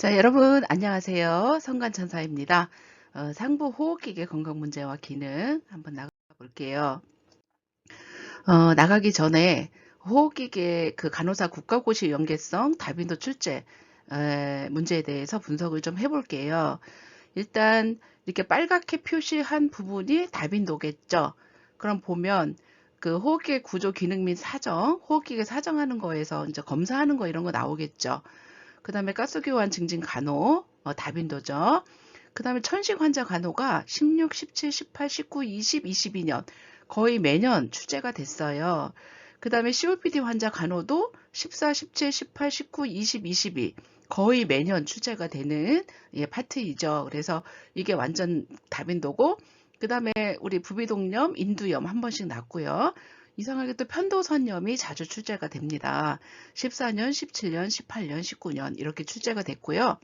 자, 여러분 안녕하세요. 성관천사입니다. 상부 호흡기계 건강 문제와 기능 한번 나가 볼게요. 나가기 전에 호흡기계 그 간호사 국가고시 연계성 다빈도 출제 문제에 대해서 분석을 좀 해볼게요. 일단 이렇게 빨갛게 표시한 부분이 다빈도겠죠. 그럼 보면 그 호흡기계 구조 기능 및 사정, 호흡기계 사정하는 거에서 이제 검사하는 거 이런 거 나오겠죠. 그 다음에 가스교환 증진 간호, 다빈도죠. 그 다음에 천식 환자 간호가 16, 17, 18, 19, 20, 22년 거의 매년 출제가 됐어요. 그 다음에 COPD 환자 간호도 14, 17, 18, 19, 20, 22 거의 매년 출제가 되는 파트이죠. 그래서 이게 완전 다빈도고, 그 다음에 우리 부비동염, 인두염 한 번씩 났고요. 이상하게 또 편도선염이 자주 출제가 됩니다. 14년, 17년, 18년, 19년 이렇게 출제가 됐고요.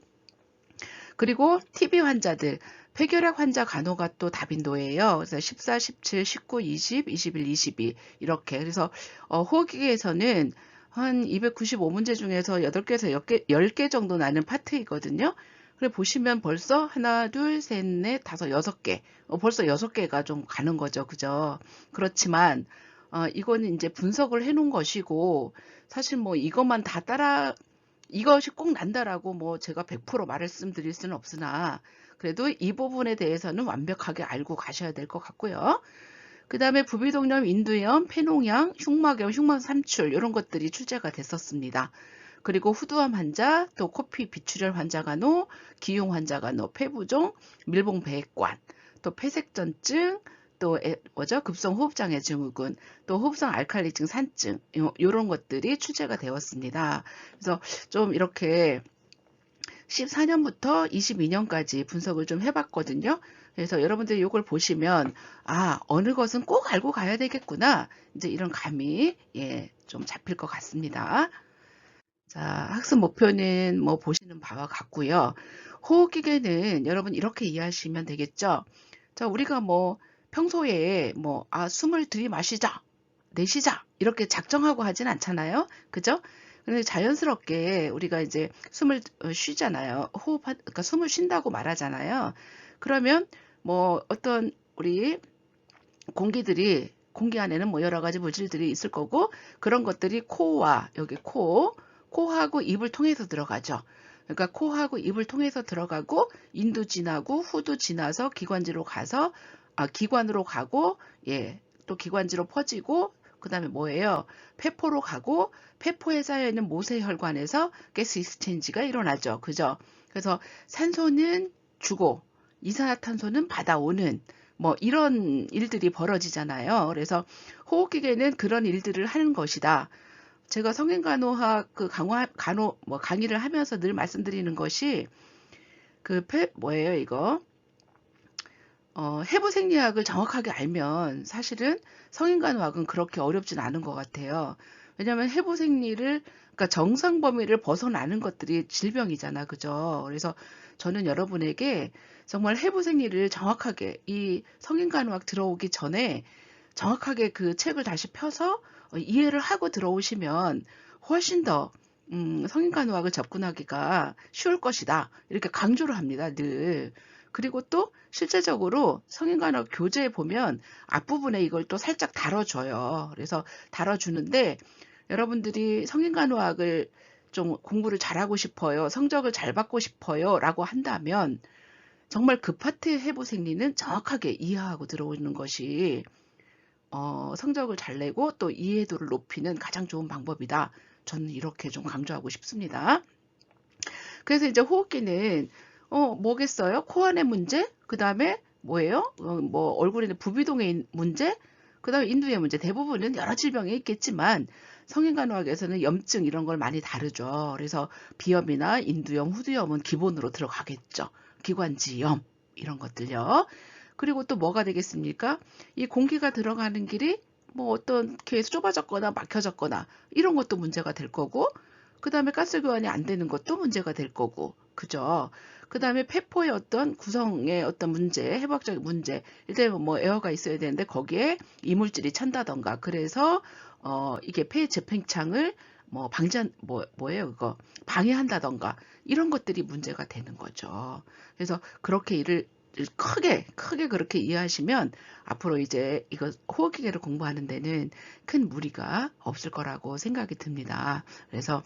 그리고 TB 환자들, 폐결핵 환자 간호가 또 다빈도예요. 그래서 14, 17, 19, 20, 21, 22 이렇게. 그래서 호흡기계에서는 한 295문제 중에서 8개에서 10개 정도 나는 파트이거든요. 그래 보시면 벌써 하나, 둘, 셋, 넷, 다섯, 6개. 벌써 6개가 좀 가는 거죠. 그죠? 그렇지만 이거는 이제 분석을 해 놓은 것이고, 사실 뭐 이것만 다 이것이 꼭 난다라고 뭐 제가 100% 말씀드릴 수는 없으나, 그래도 이 부분에 대해서는 완벽하게 알고 가셔야 될 것 같고요. 그 다음에 부비동염, 인두염, 폐농양, 흉막염, 흉막삼출 이런 것들이 출제가 됐었습니다. 그리고 후두암 환자, 또 코피 비출혈 환자 간호, 기흉 환자 간호, 폐부종, 밀봉 배액관, 또 폐색전증, 또 급성 호흡장애 증후군, 또 호흡성 알칼리증 산증 이런 것들이 출제가 되었습니다. 그래서 좀 이렇게 14년부터 22년까지 분석을 좀 해봤거든요. 그래서 여러분들이 이걸 보시면 어느 것은 꼭 알고 가야 되겠구나, 이제 이런 감이 좀 잡힐 것 같습니다. 자, 학습 목표는 뭐 보시는 바와 같고요. 호흡기계는 여러분 이렇게 이해하시면 되겠죠. 자, 우리가 뭐 평소에 뭐 숨을 들이마시자, 내쉬자 이렇게 작정하고 하진 않잖아요. 그죠? 근데 자연스럽게 우리가 이제 숨을 쉬잖아요. 그러니까 숨을 쉰다고 말하잖아요. 그러면 뭐 어떤 우리 공기 안에는 뭐 여러 가지 물질들이 있을 거고, 그런 것들이 코와 여기 코하고 입을 통해서 들어가죠. 그러니까 코하고 입을 통해서 들어가고, 인도 지나고 후도 지나서 기관지로 가서 기관으로 가고, 또 기관지로 퍼지고, 그 다음에 뭐예요? 폐포로 가고, 폐포에 쌓여있는 모세혈관에서 가스 익스체인지가 일어나죠. 그죠? 그래서 산소는 주고 이산화탄소는 받아오는 뭐 이런 일들이 벌어지잖아요. 그래서 호흡기계는 그런 일들을 하는 것이다. 제가 성인간호학 강의를 하면서 늘 말씀드리는 것이 뭐예요 이거? 해부생리학을 정확하게 알면 사실은 성인간호학은 그렇게 어렵진 않은 것 같아요. 왜냐하면 그러니까 정상 범위를 벗어나는 것들이 질병이잖아, 그죠? 그래서 저는 여러분에게 정말 해부생리를 정확하게, 이 성인간호학 들어오기 전에 정확하게 그 책을 다시 펴서 이해를 하고 들어오시면 훨씬 더 성인간호학을 접근하기가 쉬울 것이다, 이렇게 강조를 합니다, 늘. 그리고 또 실제적으로 성인간호 교재에 보면 앞부분에 이걸 또 살짝 다뤄줘요. 그래서 다뤄주는데, 여러분들이 성인간호학을 좀 공부를 잘하고 싶어요, 성적을 잘 받고 싶어요 라고 한다면 정말 그 파트의 해부 생리는 정확하게 이해하고 들어오는 것이 성적을 잘 내고 또 이해도를 높이는 가장 좋은 방법이다. 저는 이렇게 좀 강조하고 싶습니다. 그래서 이제 호흡기는 뭐겠어요? 코 안의 문제, 그 다음에 뭐예요? 뭐 얼굴에 있는 부비동의 문제, 그 다음에 인두의 문제, 대부분은 여러 질병이 있겠지만 성인간호학에서는 염증 이런 걸 많이 다루죠. 그래서 비염이나 인두염, 후두염은 기본으로 들어가겠죠. 기관지염 이런 것들요. 그리고 또 뭐가 되겠습니까? 이 공기가 들어가는 길이 뭐 어떤 계에서 좁아졌거나 막혀졌거나 이런 것도 문제가 될 거고, 그 다음에 가스 교환이 안 되는 것도 문제가 될 거고, 그죠? 그 다음에 폐포의 어떤 구성의 어떤 문제, 해부학적인 문제, 일단 뭐 에어가 있어야 되는데 거기에 이물질이 찬다던가, 그래서 이게 폐 재팽창을 뭐 방지한 뭐예요 그거 방해한다던가 이런 것들이 문제가 되는 거죠. 그래서 그렇게 일을 크게 그렇게 이해하시면 앞으로 이제 이거 호흡기계를 공부하는 데는 큰 무리가 없을 거라고 생각이 듭니다. 그래서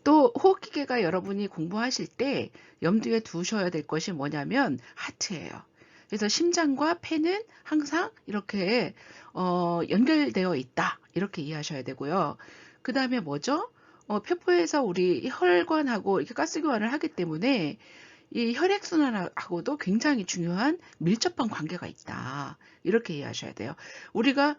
또 호흡기계가 여러분이 공부하실 때 염두에 두셔야 될 것이 뭐냐면 하트예요. 그래서 심장과 폐는 항상 이렇게 연결되어 있다. 이렇게 이해하셔야 되고요. 그 다음에 뭐죠? 폐포에서 우리 혈관하고 이렇게 가스 교환을 하기 때문에 이 혈액순환하고도 굉장히 중요한 밀접한 관계가 있다. 이렇게 이해하셔야 돼요. 우리가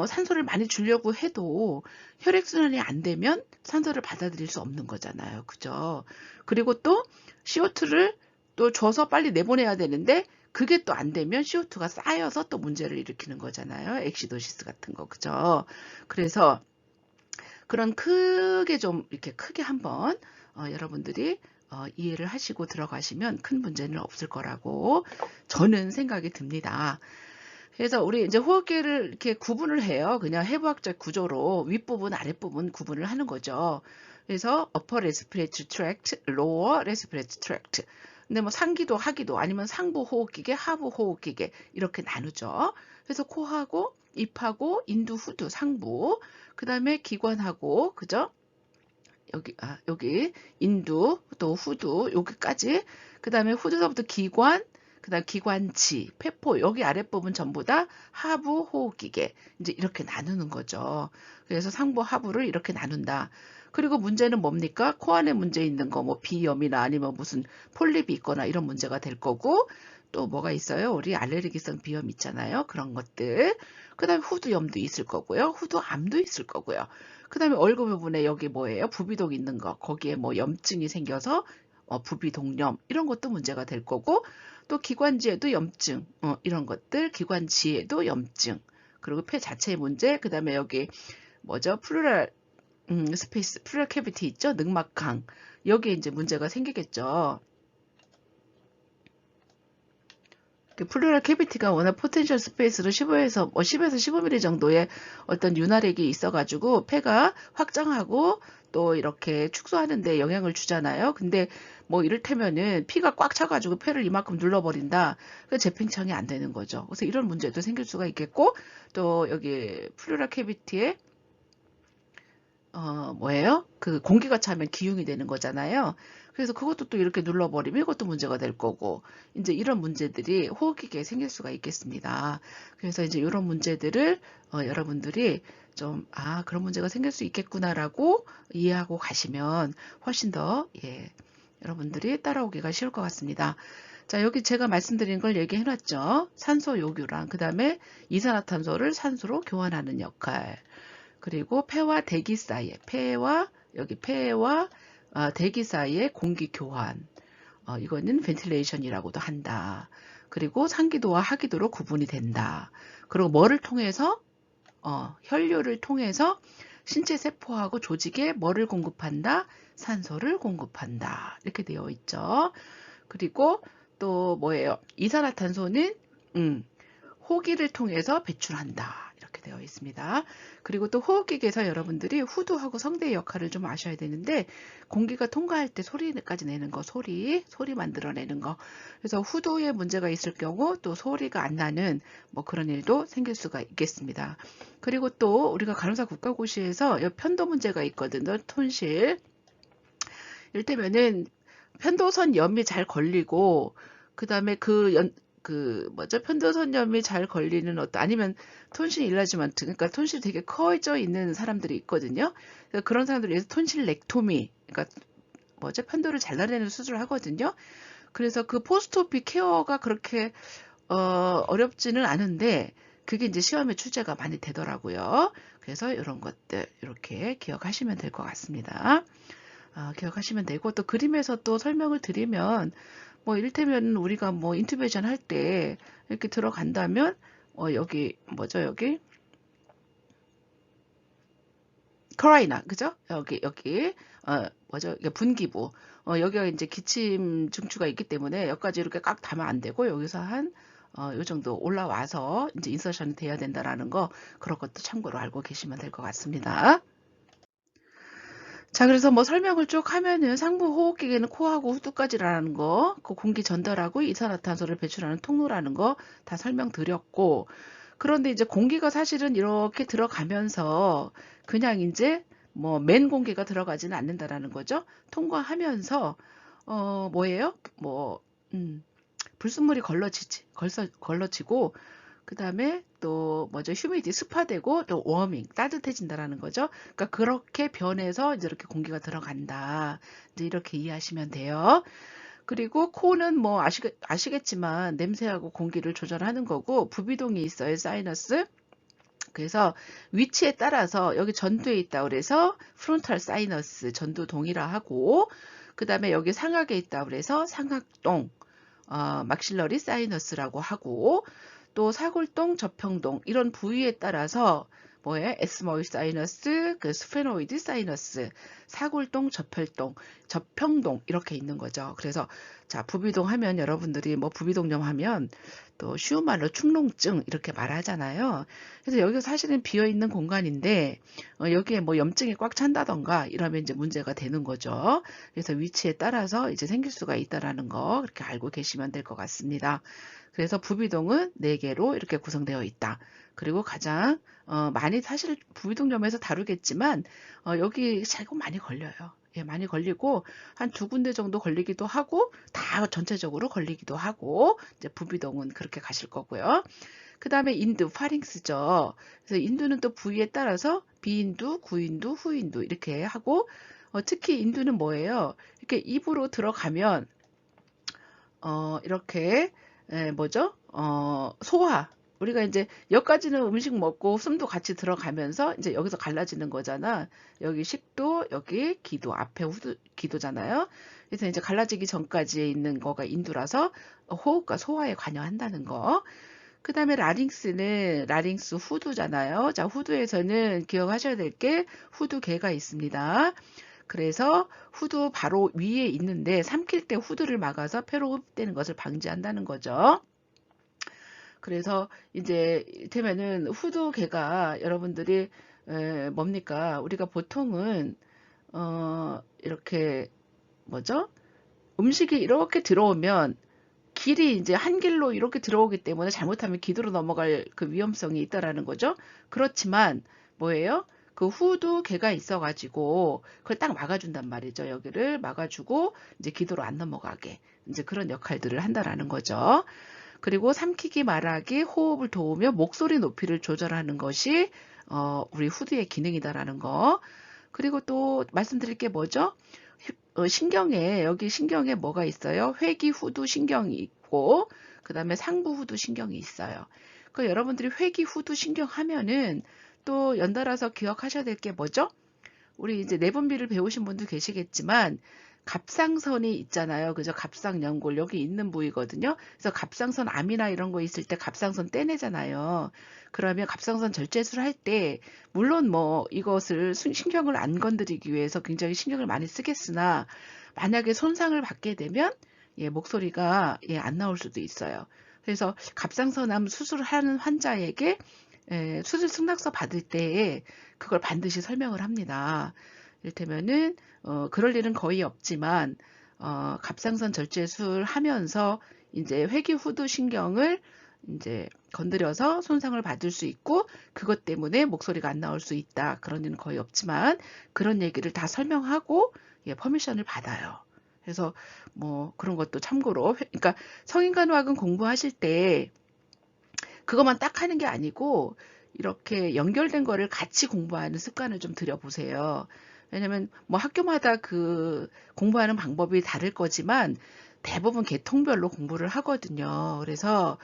산소를 많이 주려고 해도 혈액순환이 안 되면 산소를 받아들일 수 없는 거잖아요. 그죠? 그리고 또 CO2를 또 줘서 빨리 내보내야 되는데 그게 또 안 되면 CO2가 쌓여서 또 문제를 일으키는 거잖아요. 엑시도시스 같은 거. 그죠? 그래서 그런 크게 좀 이렇게 크게 한번 여러분들이 이해를 하시고 들어가시면 큰 문제는 없을 거라고 저는 생각이 듭니다. 그래서 우리 이제 호흡기를 이렇게 구분을 해요. 그냥 해부학적 구조로 윗부분, 아랫부분 구분을 하는 거죠. 그래서 upper respiratory tract, lower respiratory tract. 근데 뭐 상기도, 하기도 아니면 상부 호흡기계, 하부 호흡기계 이렇게 나누죠. 그래서 코하고 입하고 인두, 후두, 상부. 그 다음에 기관하고, 그죠? 여기 인두, 또 후두, 여기까지. 그 다음에 후두서부터 기관, 그 다음 기관지, 폐포, 여기 아랫부분 전부 다 하부 호흡기계. 이제 이렇게 나누는 거죠. 그래서 상부, 하부를 이렇게 나눈다. 그리고 문제는 뭡니까? 코 안에 문제 있는 거, 뭐 비염이나 아니면 무슨 폴립이 있거나 이런 문제가 될 거고, 또 뭐가 있어요? 우리 알레르기성 비염 있잖아요. 그런 것들. 그 다음에 후두염도 있을 거고요. 후두암도 있을 거고요. 그 다음에 얼굴 부분에 여기 뭐예요? 부비동 있는 거. 거기에 뭐 염증이 생겨서 부비동염 이런 것도 문제가 될 거고 또 기관지에도 염증 이런 것들 기관지에도 염증 그리고 폐 자체의 문제 그 다음에 여기 뭐죠? 플루랄 스페이스 플루랄 캐비티 있죠? 늑막강 여기에 이제 문제가 생기겠죠. 플루랄 캐비티가 워낙 포텐셜 스페이스로 10에서 15mm 정도의 어떤 윤활액이 있어가지고 폐가 확장하고 또 이렇게 축소하는데 영향을 주잖아요. 근데 뭐 이를테면은 피가 꽉 차가지고 폐를 이만큼 눌러버린다. 그 재팽창이 안 되는 거죠. 그래서 이런 문제도 생길 수가 있겠고 또 여기 플루랄 캐비티에 뭐예요? 그 공기가 차면 기흉이 되는 거잖아요. 그래서 그것도 또 이렇게 눌러버리면 이것도 문제가 될 거고, 이제 이런 문제들이 호흡기계에 생길 수가 있겠습니다. 그래서 이제 이런 문제들을 여러분들이 좀, 그런 문제가 생길 수 있겠구나라고 이해하고 가시면 훨씬 더, 예, 여러분들이 따라오기가 쉬울 것 같습니다. 자, 여기 제가 말씀드린 걸 얘기해 놨죠. 산소 요구랑, 그 다음에 이산화탄소를 산소로 교환하는 역할. 그리고 폐와 대기 사이에 폐와 대기 사이에 공기 교환 이거는 벤틸레이션이라고도 한다. 그리고 상기도와 하기도로 구분이 된다. 그리고 뭐를 통해서 혈류를 통해서 신체 세포하고 조직에 뭐를 공급한다? 산소를 공급한다. 이렇게 되어 있죠. 그리고 또 뭐예요? 이산화탄소는 호기를 통해서 배출한다. 이렇게 되어 있습니다. 그리고 또 호흡기계에서 여러분들이 후두하고 성대의 역할을 좀 아셔야 되는데 공기가 통과할 때 소리까지 내는 거, 소리 만들어내는 거. 그래서 후두에 문제가 있을 경우 또 소리가 안 나는 뭐 그런 일도 생길 수가 있겠습니다. 그리고 또 우리가 간호사 국가고시에서 편도 문제가 있거든요. 톤실. 이를테면은 편도선 염이 잘 걸리고 그 다음에 편도선염이 잘 걸리는 아니면 톤실 일라지먼트, 그러니까 톤실이 되게 커져 있는 사람들이 있거든요. 그런 사람들을 위해서 톤실렉토미, 그러니까 편도를 잘라내는 수술을 하거든요. 그래서 그 포스트오피 케어가 그렇게 어렵지는 않은데 그게 이제 시험에 출제가 많이 되더라고요. 그래서 이런 것들 이렇게 기억하시면 될 것 같습니다. 기억하시면 되고 또 그림에서 또 설명을 드리면 뭐 이를테면 우리가 뭐 인투베이션 할 때 이렇게 들어간다면 여기 여기 크라이나 그죠? 여기 이게 분기부 여기가 이제 기침 중추가 있기 때문에 여기까지 이렇게 꽉 닿으면 안 되고 여기서 한 요 정도 올라와서 이제 인서션이 돼야 된다라는 거 그런 것도 참고로 알고 계시면 될 것 같습니다. 자, 그래서 뭐 설명을 쭉 하면은 상부 호흡기계는 코하고 후두까지라는 거, 그 공기 전달하고 이산화탄소를 배출하는 통로라는 거 다 설명드렸고, 그런데 이제 공기가 사실은 이렇게 들어가면서 그냥 이제 뭐 맨 공기가 들어가지는 않는다라는 거죠. 통과하면서 뭐예요? 뭐 불순물이 걸러지고 그 다음에 또 뭐죠? 휴미디 습화되고 또 워밍 따뜻해진다라는 거죠. 그러니까 그렇게 변해서 이제 이렇게 공기가 들어간다. 이제 이렇게 이해하시면 돼요. 그리고 코는 뭐 아시겠지만 냄새하고 공기를 조절하는 거고 부비동이 있어요. 사이너스. 그래서 위치에 따라서 여기 전두에 있다 그래서 프론탈 사이너스 전두동이라 하고 그 다음에 여기 상악에 있다 그래서 상악동 막실러리 사이너스라고 하고 또 사골동, 접평동 이런 부위에 따라서 뭐예요? 에스모이 사이너스, 그 스페노이드 사이너스, 사골동, 접평동 이렇게 있는 거죠. 그래서 자 부비동 하면 여러분들이 뭐 부비동염 하면 또 쉬운 말로 축농증 이렇게 말하잖아요. 그래서 여기가 사실은 비어 있는 공간인데 여기에 뭐 염증이 꽉 찬다던가 이러면 이제 문제가 되는 거죠. 그래서 위치에 따라서 이제 생길 수가 있다라는 거 그렇게 알고 계시면 될 것 같습니다. 그래서 부비동은 4개로 이렇게 구성되어 있다. 그리고 가장 많이 사실 부비동염에서 다루겠지만 여기 자꾸 많이 걸려요. 예, 많이 걸리고 한 2군데 정도 걸리기도 하고 다 전체적으로 걸리기도 하고 이제 부비동은 그렇게 가실 거고요. 그 다음에 인두, 파링스죠. 그래서 인두는 또 부위에 따라서 비인두, 구인두, 후인두 이렇게 하고 특히 인두는 뭐예요? 이렇게 입으로 들어가면 이렇게 뭐죠? 소화. 우리가 이제 여기까지는 음식 먹고 숨도 같이 들어가면서 이제 여기서 갈라지는 거잖아. 여기 식도, 여기 기도, 앞에 기도잖아요. 그래서 이제 갈라지기 전까지 있는 거가 인두라서 호흡과 소화에 관여한다는 거. 그 다음에 라링스는 라링스 후두잖아요. 자, 후두에서는 기억하셔야 될 게 후두계가 있습니다. 그래서 후두 바로 위에 있는데 삼킬 때 후두를 막아서 폐로 흡입되는 것을 방지한다는 거죠. 그래서 이제 이를테면은 후두계가 여러분들이 뭡니까? 우리가 보통은 이렇게 뭐죠? 음식이 이렇게 들어오면 길이 이제 한 길로 이렇게 들어오기 때문에 잘못하면 기도로 넘어갈 그 위험성이 있다라는 거죠. 그렇지만 뭐예요? 그 후두 개가 있어가지고 그걸 딱 막아준단 말이죠. 여기를 막아주고 이제 기도로 안 넘어가게 이제 그런 역할들을 한다라는 거죠. 그리고 삼키기 말하기 호흡을 도우며 목소리 높이를 조절하는 것이 우리 후두의 기능이다라는 거. 그리고 또 말씀드릴 게 뭐죠? 신경에 여기 신경에 뭐가 있어요? 회귀후두 신경이 있고 그 다음에 상부후두 신경이 있어요. 그 여러분들이 회귀후두 신경 하면은 또 연달아서 기억하셔야 될 게 뭐죠? 우리 이제 내분비를 배우신 분도 계시겠지만 갑상선이 있잖아요. 그죠? 갑상연골 여기 있는 부위거든요. 그래서 갑상선 암이나 이런 거 있을 때 갑상선 떼내잖아요. 그러면 갑상선 절제술 할 때 물론 뭐 이것을 신경을 안 건드리기 위해서 굉장히 신경을 많이 쓰겠으나 만약에 손상을 받게 되면 예, 목소리가 예, 안 나올 수도 있어요. 그래서 갑상선암 수술하는 환자에게 수술 승낙서 받을 때에 그걸 반드시 설명을 합니다. 이를테면은 그럴 일은 거의 없지만 갑상선 절제술 하면서 이제 회귀후두 신경을 이제 건드려서 손상을 받을 수 있고 그것 때문에 목소리가 안 나올 수 있다. 그런 일은 거의 없지만 그런 얘기를 다 설명하고 예, 퍼미션을 받아요. 그래서 뭐 그런 것도 참고로 그러니까 성인간호학은 공부하실 때 그것만 딱 하는 게 아니고 이렇게 연결된 거를 같이 공부하는 습관을 좀 들여보세요. 왜냐면 뭐 학교마다 그 공부하는 방법이 다를 거지만 대부분 계통별로 공부를 하거든요. 그래서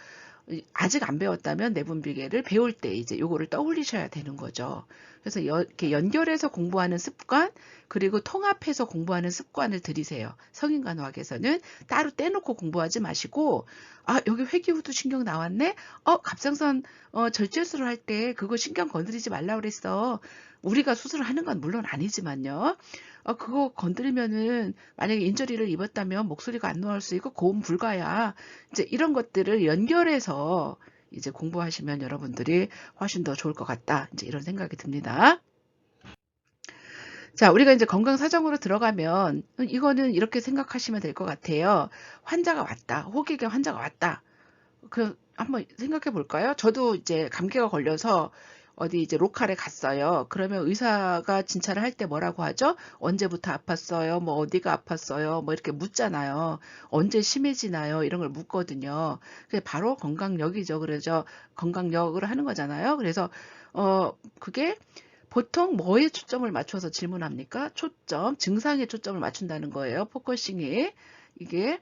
아직 안 배웠다면 내분비계를 배울 때 이제 요거를 떠올리셔야 되는 거죠. 그래서 이렇게 연결해서 공부하는 습관 그리고 통합해서 공부하는 습관을 들이세요. 성인간호학에서는 따로 떼놓고 공부하지 마시고 아 여기 회귀후두 신경 나왔네. 갑상선 절제술을 할 때 그거 신경 건드리지 말라 그랬어. 우리가 수술을 하는 건 물론 아니지만요. 그거 건드리면은 만약에 인저리를 입었다면 목소리가 안 나올 수 있고 고음 불가야. 이제 이런 것들을 연결해서 이제 공부하시면 여러분들이 훨씬 더 좋을 것 같다. 이제 이런 생각이 듭니다. 자, 우리가 이제 건강 사정으로 들어가면 이거는 이렇게 생각하시면 될 것 같아요. 환자가 왔다. 호기계 환자가 왔다. 그 한번 생각해 볼까요? 저도 이제 감기가 걸려서 어디 이제 로컬에 갔어요. 그러면 의사가 진찰을 할 때 뭐라고 하죠? 언제부터 아팠어요? 뭐 어디가 아팠어요? 뭐 이렇게 묻잖아요. 언제 심해지나요? 이런 걸 묻거든요. 그게 바로 건강력이죠. 그래서 건강력을 하는 거잖아요. 그래서 그게 보통 뭐에 초점을 맞춰서 질문합니까? 초점, 증상에 초점을 맞춘다는 거예요. 포커싱이. 이게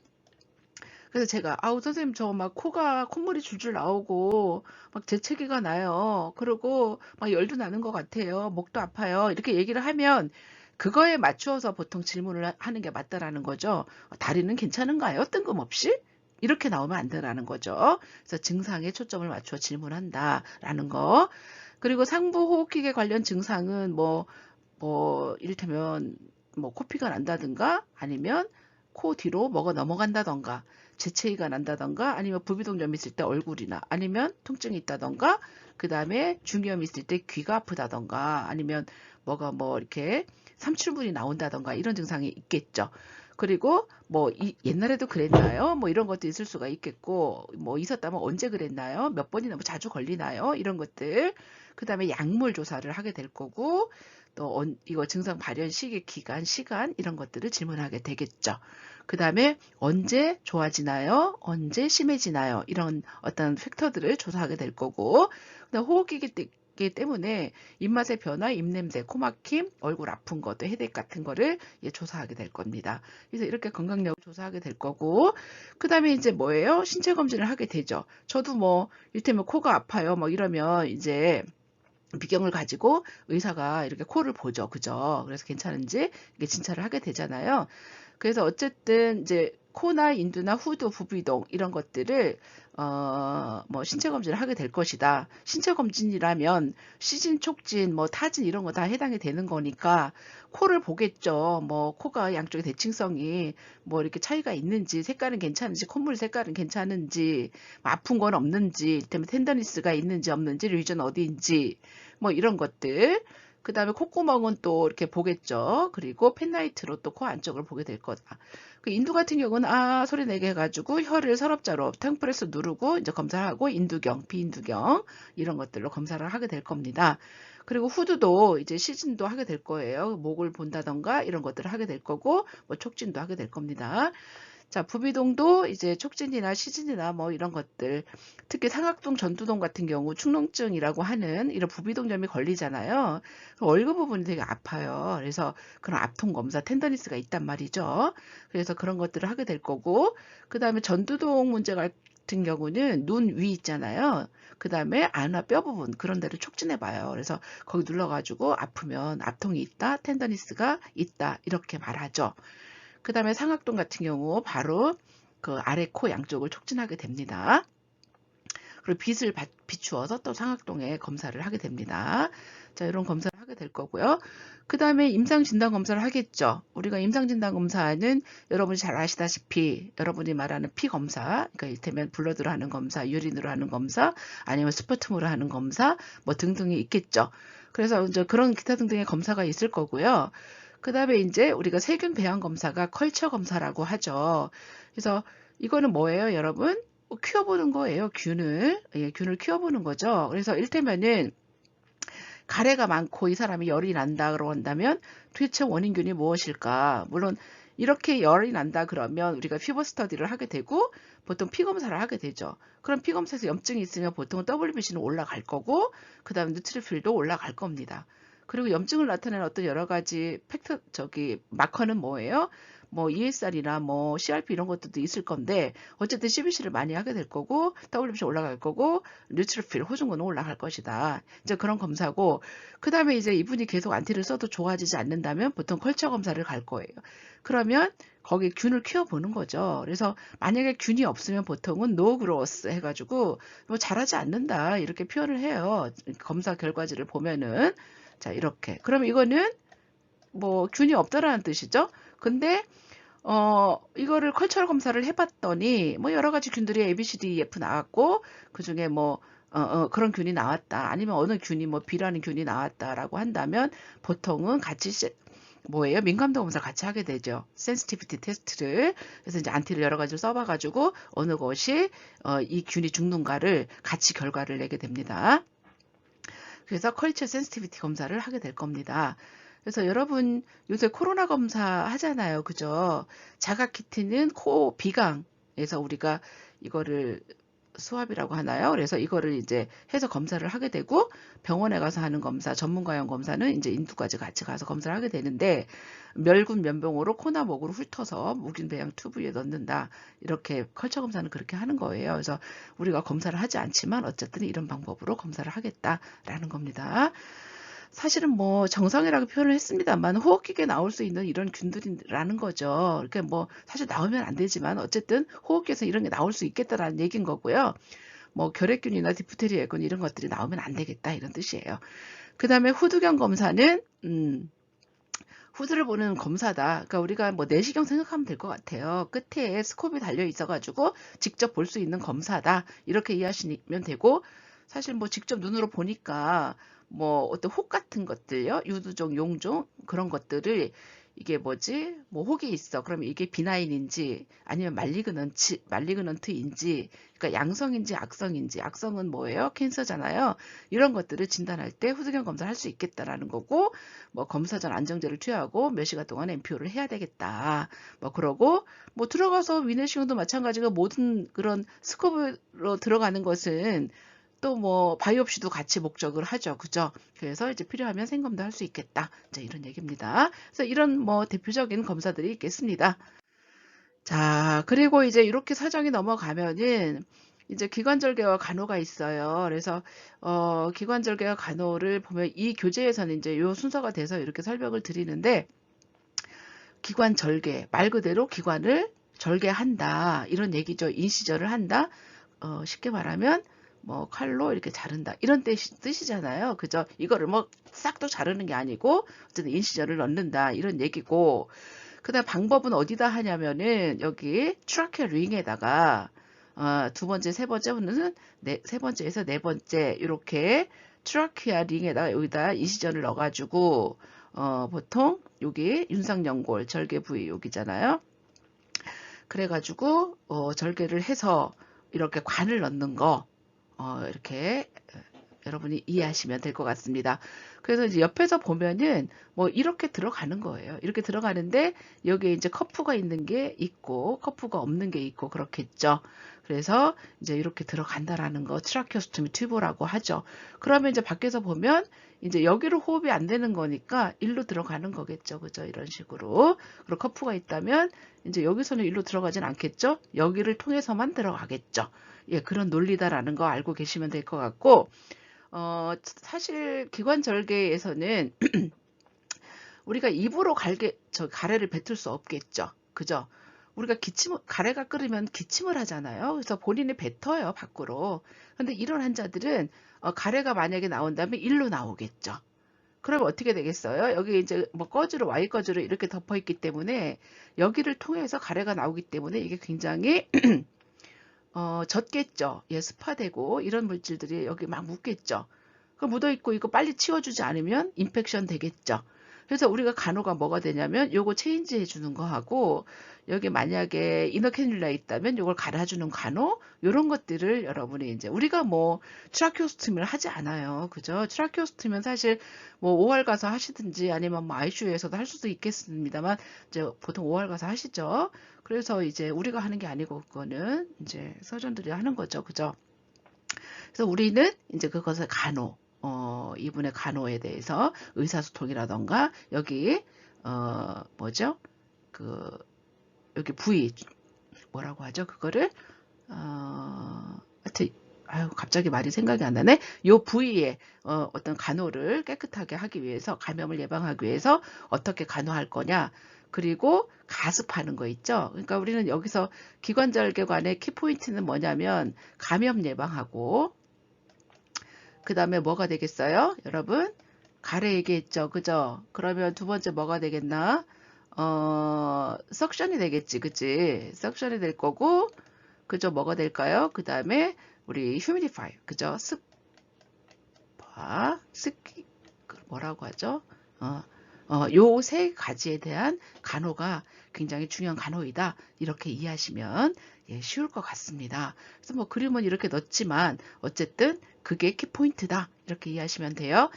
그래서 제가 아우 선생님 저 막 코가 콧물이 줄줄 나오고 막 재채기가 나요. 그리고 막 열도 나는 것 같아요. 목도 아파요. 이렇게 얘기를 하면 그거에 맞추어서 보통 질문을 하는 게 맞다라는 거죠. 다리는 괜찮은가요? 뜬금없이? 이렇게 나오면 안 되라는 거죠. 그래서 증상에 초점을 맞추어 질문한다라는 거. 그리고 상부 호흡기계 관련 증상은 이를테면 뭐 코피가 난다든가 아니면 코 뒤로 뭐가 넘어간다던가 재채기가 난다던가 아니면 부비동염이 있을 때 얼굴이나 아니면 통증이 있다던가 그 다음에 중이염이 있을 때 귀가 아프다던가 아니면 뭐가 뭐 이렇게 삼출물이 나온다던가 이런 증상이 있겠죠. 그리고 뭐 옛날에도 그랬나요? 뭐 이런 것도 있을 수가 있겠고 뭐 있었다면 언제 그랬나요? 몇 번이나 뭐 자주 걸리나요? 이런 것들. 그 다음에 약물 조사를 하게 될 거고 또 이거 증상 발현 시기, 기간, 시간 이런 것들을 질문하게 되겠죠. 그 다음에 언제 좋아지나요? 언제 심해지나요? 이런 어떤 팩터들을 조사하게 될 거고 호흡기기 때문에 입맛의 변화, 입냄새, 코막힘, 얼굴 아픈 것도 헤드액 같은 거를 조사하게 될 겁니다. 그래서 이렇게 건강력을 조사하게 될 거고 그 다음에 이제 뭐예요? 신체 검진을 하게 되죠. 저도 뭐 이를테면 코가 아파요. 뭐 이러면 이제 비경을 가지고 의사가 이렇게 코를 보죠. 그죠? 그래서 괜찮은지 이게 진찰을 하게 되잖아요. 그래서 어쨌든 이제 코나 인두나 후두, 부비동 이런 것들을 뭐 신체 검진을 하게 될 것이다. 신체 검진이라면 시진, 촉진, 뭐 타진 이런 거 다 해당이 되는 거니까 코를 보겠죠. 뭐 코가 양쪽의 대칭성이 뭐 이렇게 차이가 있는지, 색깔은 괜찮은지, 콧물 색깔은 괜찮은지, 뭐 아픈 건 없는지, 때문에 텐더니스가 있는지 없는지, 리전 어디인지 뭐 이런 것들. 그 다음에 콧구멍은 또 이렇게 보겠죠. 그리고 펜라이트로 또 코 안쪽을 보게 될 거다. 그 인두 같은 경우는 소리 내게 해가지고 혀를 서랍자로 탕프레스 누르고 이제 검사하고 인두경, 비인두경 이런 것들로 검사를 하게 될 겁니다. 그리고 후두도 이제 시진도 하게 될 거예요. 목을 본다던가 이런 것들을 하게 될 거고 뭐 촉진도 하게 될 겁니다. 자, 부비동도 이제 촉진이나 시진이나 뭐 이런 것들, 특히 상악동, 전두동 같은 경우 축농증이라고 하는 이런 부비동염이 걸리잖아요. 얼굴 부분이 되게 아파요. 그래서 그런 압통 검사, 텐더니스가 있단 말이죠. 그래서 그런 것들을 하게 될 거고, 그 다음에 전두동 문제 같은 경우는 눈 위 있잖아요. 그 다음에 안와 뼈 부분 그런 데를 촉진해 봐요. 그래서 거기 눌러가지고 아프면 압통이 있다, 텐더니스가 있다 이렇게 말하죠. 그 다음에 상악동 같은 경우 바로 그 아래 코 양쪽을 촉진하게 됩니다. 그리고 빛을 비추어서 또 상악동에 검사를 하게 됩니다. 자, 이런 검사를 하게 될 거고요. 그 다음에 임상진단 검사를 하겠죠. 우리가 임상진단 검사는 여러분이 잘 아시다시피 여러분이 말하는 피 검사, 그러니까 이를테면 블러드로 하는 검사, 유린으로 하는 검사, 아니면 스푸트으로 하는 검사, 뭐 등등이 있겠죠. 그래서 이제 그런 기타 등등의 검사가 있을 거고요. 그 다음에 이제 우리가 세균 배양 검사가 컬처 검사라고 하죠. 그래서 이거는 뭐예요, 여러분? 키워보는 거예요, 균을. 예, 균을 키워보는 거죠. 그래서 이를테면은 가래가 많고 이 사람이 열이 난다 그런다면 도대체 원인균이 무엇일까? 물론 이렇게 열이 난다 그러면 우리가 피버 스터디를 하게 되고 보통 피 검사를 하게 되죠. 그럼 피 검사에서 염증이 있으면 보통 WBC는 올라갈 거고 그 다음에 뉴트리필도 올라갈 겁니다. 그리고 염증을 나타내는 어떤 여러 가지 마커는 뭐예요? 뭐 ESR이나 뭐 CRP 이런 것들도 있을 건데 어쨌든 CBC를 많이 하게 될 거고 WBC 올라갈 거고 뉴트리필 호중근은 올라갈 것이다. 이제 그런 검사고 그 다음에 이제 이분이 계속 안티를 써도 좋아지지 않는다면 보통 컬처 검사를 갈 거예요. 그러면 거기 균을 키워보는 거죠. 그래서 만약에 균이 없으면 보통은 노 그로스 해가지고 뭐 자라지 않는다 이렇게 표현을 해요. 검사 결과지를 보면은 자 이렇게 그럼 이거는 뭐 균이 없다라는 뜻이죠. 근데 이거를 컬처럴 검사를 해봤더니 뭐 여러 가지 균들이 A, B, C, D, E, F 나왔고 그 중에 뭐 그런 균이 나왔다. 아니면 어느 균이 뭐 B라는 균이 나왔다라고 한다면 보통은 같이 뭐예요? 민감도 검사를 같이 하게 되죠. 센시티비티 테스트를. 그래서 이제 안티를 여러 가지를 써봐가지고 어느 것이 이 균이 죽는가를 같이 결과를 내게 됩니다. 그래서 컬처 센시티비티 검사를 하게 될 겁니다. 그래서 여러분 요새 코로나 검사 하잖아요. 그죠? 자가키트는 코 비강에서 우리가 이거를 수압이라고 하나요? 그래서 이거를 이제 해서 검사를 하게 되고 병원에 가서 하는 검사, 전문가용 검사는 이제 인두까지 같이 가서 검사를 하게 되는데 멸균 면봉으로 코나 목으로 훑어서 묵인 배양 튜브에 넣는다. 이렇게 컬처 검사는 그렇게 하는 거예요. 그래서 우리가 검사를 하지 않지만 어쨌든 이런 방법으로 검사를 하겠다라는 겁니다. 사실은 뭐 정상이라고 표현을 했습니다만 호흡기에 나올 수 있는 이런 균들이라는 거죠. 이렇게 뭐 사실 나오면 안 되지만 어쨌든 호흡기에서 이런 게 나올 수 있겠다라는 얘기인 거고요. 뭐 결핵균이나 디프테리아균 이런 것들이 나오면 안 되겠다 이런 뜻이에요. 그 다음에 후두경 검사는 후드를 보는 검사다. 그러니까 우리가 뭐 내시경 생각하면 될 것 같아요. 끝에 스콥이 달려 있어가지고 직접 볼 수 있는 검사다. 이렇게 이해하시면 되고 사실 뭐 직접 눈으로 보니까 뭐 어떤 혹 같은 것들요, 유두종, 용종 그런 것들을 이게 뭐지? 뭐 혹이 있어. 그러면 이게 비나인인지 아니면 말리그넌트인지, 그러니까 양성인지 악성인지, 악성은 뭐예요? 캔서잖아요. 이런 것들을 진단할 때 후두경 검사를 할 수 있겠다라는 거고, 뭐 검사 전 안정제를 투여하고 몇 시간 동안 MPO를 해야 되겠다. 뭐 그러고 뭐 들어가서 위내시경도 마찬가지고 모든 그런 스코프로 들어가는 것은 또 뭐 바이옵시도 같이 목적을 하죠. 그죠? 그래서 이제 필요하면 생검도 할 수 있겠다. 이제 이런 얘기입니다. 그래서 이런 뭐 대표적인 검사들이 있겠습니다. 자, 그리고 이제 이렇게 사정이 넘어가면은 이제 기관절개와 간호가 있어요. 그래서 기관절개와 간호를 보면 이 교재에서는 이제 요 순서가 돼서 이렇게 설명을 드리는데 기관절개 말 그대로 기관을 절개한다 이런 얘기죠. 인시절을 한다. 쉽게 말하면 뭐 칼로 이렇게 자른다 이런 뜻이잖아요. 그죠? 이거를 뭐 싹도 자르는 게 아니고 어쨌든 인시절을 넣는다 이런 얘기고 그다음 방법은 어디다 하냐면은 여기 트라케 링에다가 두 번째, 세 번째는 세 번째에서 네 번째 이렇게 트라키아 링에다가 여기다 인시전을 넣어가지고 보통 여기 윤상연골 절개 부위 여기잖아요. 그래가지고 절개를 해서 이렇게 관을 넣는 거 이렇게 여러분이 이해하시면 될 것 같습니다. 그래서 이제 옆에서 보면은 뭐 이렇게 들어가는 거예요. 이렇게 들어가는데 여기에 이제 커프가 있는 게 있고 커프가 없는 게 있고 그렇겠죠. 그래서 이제 이렇게 들어간다라는 거 트라케오스토미 튜브라고 하죠. 그러면 이제 밖에서 보면 이제 여기로 호흡이 안 되는 거니까 일로 들어가는 거겠죠. 그죠? 이런 식으로. 그리고 커프가 있다면 이제 여기서는 일로 들어가진 않겠죠. 여기를 통해서만 들어가겠죠. 예, 그런 논리다라는 거 알고 계시면 될 것 같고 사실 기관절개에서는 우리가 입으로 가래를 뱉을 수 없겠죠. 그죠? 우리가 가래가 끓으면 기침을 하잖아요. 그래서 본인이 뱉어요, 밖으로. 근데 이런 환자들은 가래가 만약에 나온다면 일로 나오겠죠. 그럼 어떻게 되겠어요? 여기 이제 뭐 꺼즈로 Y 꺼즈로 이렇게 덮어 있기 때문에 여기를 통해서 가래가 나오기 때문에 이게 굉장히 젖겠죠. 예, 습화되고 이런 물질들이 여기 막 묻겠죠. 그 묻어있고 이거 빨리 치워주지 않으면 인펙션 되겠죠. 그래서 우리가 간호가 뭐가 되냐면 요거 체인지 해주는 거 하고 여기 만약에 이너 캐뉼라 있다면 요걸 갈아주는 간호 요런 것들을 여러분이 이제 우리가 뭐 트라키오스토미를 하지 않아요. 그죠? 트라키오스토미는 사실 뭐 5월 가서 하시든지 아니면 뭐 ICU에서도 할 수도 있겠습니다만 이제 보통 5월 가서 하시죠. 그래서 이제 우리가 하는 게 아니고 그거는 이제 서전들이 하는 거죠. 그죠? 그래서 우리는 이제 그것을 간호 이분의 간호에 대해서 의사소통이라던가 여기 뭐죠? 그 여기 부위 뭐라고 하죠? 그거를 하여튼 아유 갑자기 말이 생각이 안 나네. 요 부위에 어떤 간호를 깨끗하게 하기 위해서 감염을 예방하기 위해서 어떻게 간호할 거냐. 그리고 가습하는 거 있죠. 그러니까 우리는 여기서 기관절개관의 키포인트는 뭐냐면 감염 예방하고 그 다음에 뭐가 되겠어요? 여러분 가래 얘기했죠. 그죠? 그러면 두 번째 뭐가 되겠나? 석션이 되겠지. 그치? 석션이 될 거고 그죠? 뭐가 될까요? 그 다음에 우리 휴미디파이 그죠? 습기 뭐라고 하죠? 요 세 가지에 대한 간호가 굉장히 중요한 간호이다. 이렇게 이해하시면 예, 쉬울 것 같습니다. 그래서 뭐 그림은 이렇게 넣었지만 어쨌든 그게 키포인트다. 이렇게 이해하시면 돼요.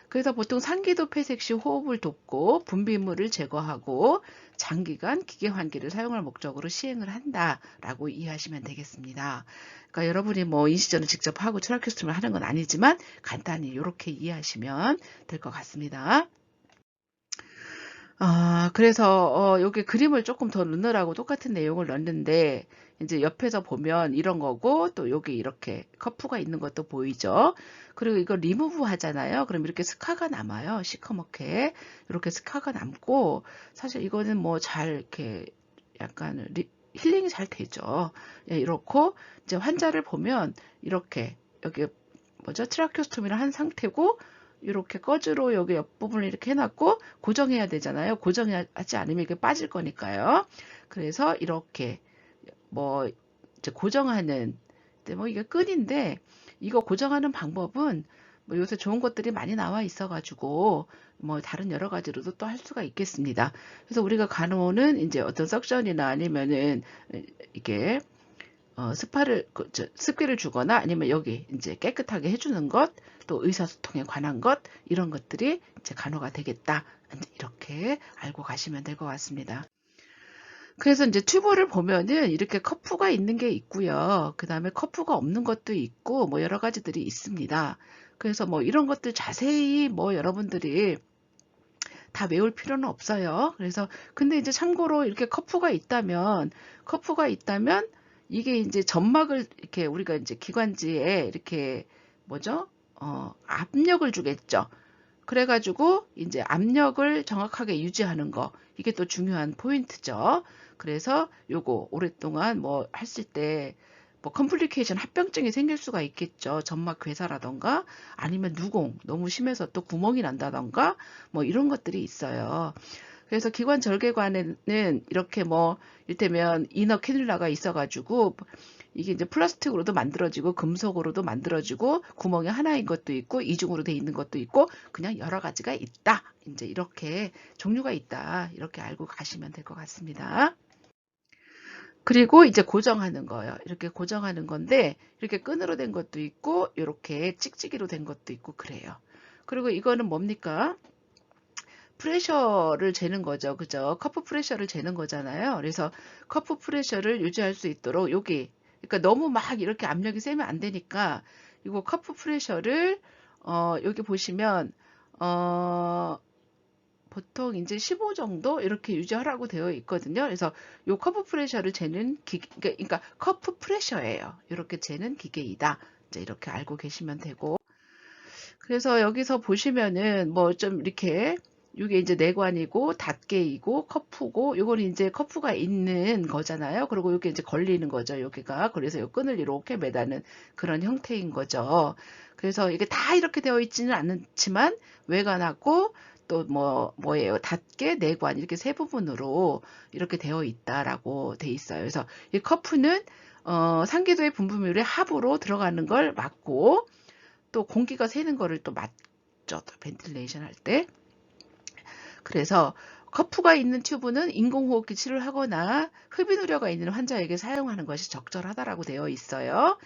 그래서 보통 상기도 폐색 시 호흡을 돕고 분비물을 제거하고 장기간 기계 환기를 사용할 목적으로 시행을 한다라고 이해하시면 되겠습니다. 그러니까 여러분이 뭐 인시전을 직접 하고 트라케오스톰을 하는 건 아니지만 간단히 이렇게 이해하시면 될 것 같습니다. 그래서 여기 그림을 조금 더 넣느라고 똑같은 내용을 넣는데 이제 옆에서 보면 이런 거고 또 여기 이렇게 커프가 있는 것도 보이죠. 그리고 이거 리무브 하잖아요. 그럼 이렇게 스카가 남아요. 시커멓게 이렇게 스카가 남고 사실 이거는 뭐 잘 이렇게 약간 힐링이 잘 되죠. 예, 이렇고 이제 환자를 보면 이렇게 여기 뭐죠? 트라케오스톰이를 한 상태고 이렇게 꺼즈로 여기 옆부분을 이렇게 해놨고 고정해야 되잖아요. 고정하지 않으면 이게 빠질 거니까요. 그래서 이렇게 뭐 이제 고정하는 뭐 이게 끈인데 이거 고정하는 방법은 뭐 요새 좋은 것들이 많이 나와 있어가지고 뭐 다른 여러 가지로도 또 할 수가 있겠습니다. 그래서 우리가 간호는 이제 어떤 석션이나 아니면은 이게 스파를 습기를 주거나 아니면 여기 이제 깨끗하게 해주는 것, 또 의사소통에 관한 것 이런 것들이 이제 간호가 되겠다. 이렇게 알고 가시면 될 것 같습니다. 그래서 이제 튜브를 보면은 이렇게 커프가 있는 게 있고요. 그 다음에 커프가 없는 것도 있고 뭐 여러 가지들이 있습니다. 그래서 뭐 이런 것들 자세히 뭐 여러분들이 다 외울 필요는 없어요. 그래서 근데 이제 참고로 이렇게 커프가 있다면 이게 이제 점막을 이렇게 우리가 이제 기관지에 이렇게 뭐죠? 압력을 주겠죠. 그래가지고 이제 압력을 정확하게 유지하는 거 이게 또 중요한 포인트죠. 그래서 요거 오랫동안 뭐 했을 때 뭐 컴플리케이션 합병증이 생길 수가 있겠죠. 점막 괴사라던가 아니면 누공 너무 심해서 또 구멍이 난다던가 뭐 이런 것들이 있어요. 그래서 기관 절개관에는 이렇게 뭐 이를테면 이너 캐뉼라가 있어가지고 이게 이제 플라스틱으로도 만들어지고 금속으로도 만들어지고 구멍이 하나인 것도 있고 이중으로 돼 있는 것도 있고 그냥 여러 가지가 있다. 이제 이렇게 종류가 있다. 이렇게 알고 가시면 될 것 같습니다. 그리고 이제 고정하는 거예요. 이렇게 고정하는 건데 이렇게 끈으로 된 것도 있고 이렇게 찍찍이로 된 것도 있고 그래요. 그리고 이거는 뭡니까? 프레셔를 재는 거죠. 그죠? 커프 프레셔를 재는 거잖아요. 그래서 커프 프레셔를 유지할 수 있도록 여기 그러니까 너무 막 이렇게 압력이 세면 안 되니까 이거 커프 프레셔를 여기 보시면 어 보통 이제 15 정도 이렇게 유지하라고 되어 있거든요. 그래서 요 커프 프레셔를 재는 기계 그러니까 커프 프레셔예요. 이렇게 재는 기계이다. 이제 이렇게 알고 계시면 되고 그래서 여기서 보시면은 뭐 좀 이렇게 이게 이제 내관이고 닫개이고 커프고 요거는 이제 커프가 있는 거잖아요. 그리고 이게 이제 걸리는 거죠. 여기가 그래서 요 끈을 이렇게 매다는 그런 형태인 거죠. 그래서 이게 다 이렇게 되어 있지는 않지만 외관하고 또 뭐예요? 닫개, 내관 이렇게 세 부분으로 이렇게 되어 있다라고 돼 있어요. 그래서 이 커프는 상기도의 분비물의 합으로 들어가는 걸 막고 또 공기가 새는 거를 또 맞죠. 또 벤틸레이션 할 때. 그래서 커프가 있는 튜브는 인공호흡기 치료를 하거나 흡인 우려가 있는 환자에게 사용하는 것이 적절하다라고 되어 있어요.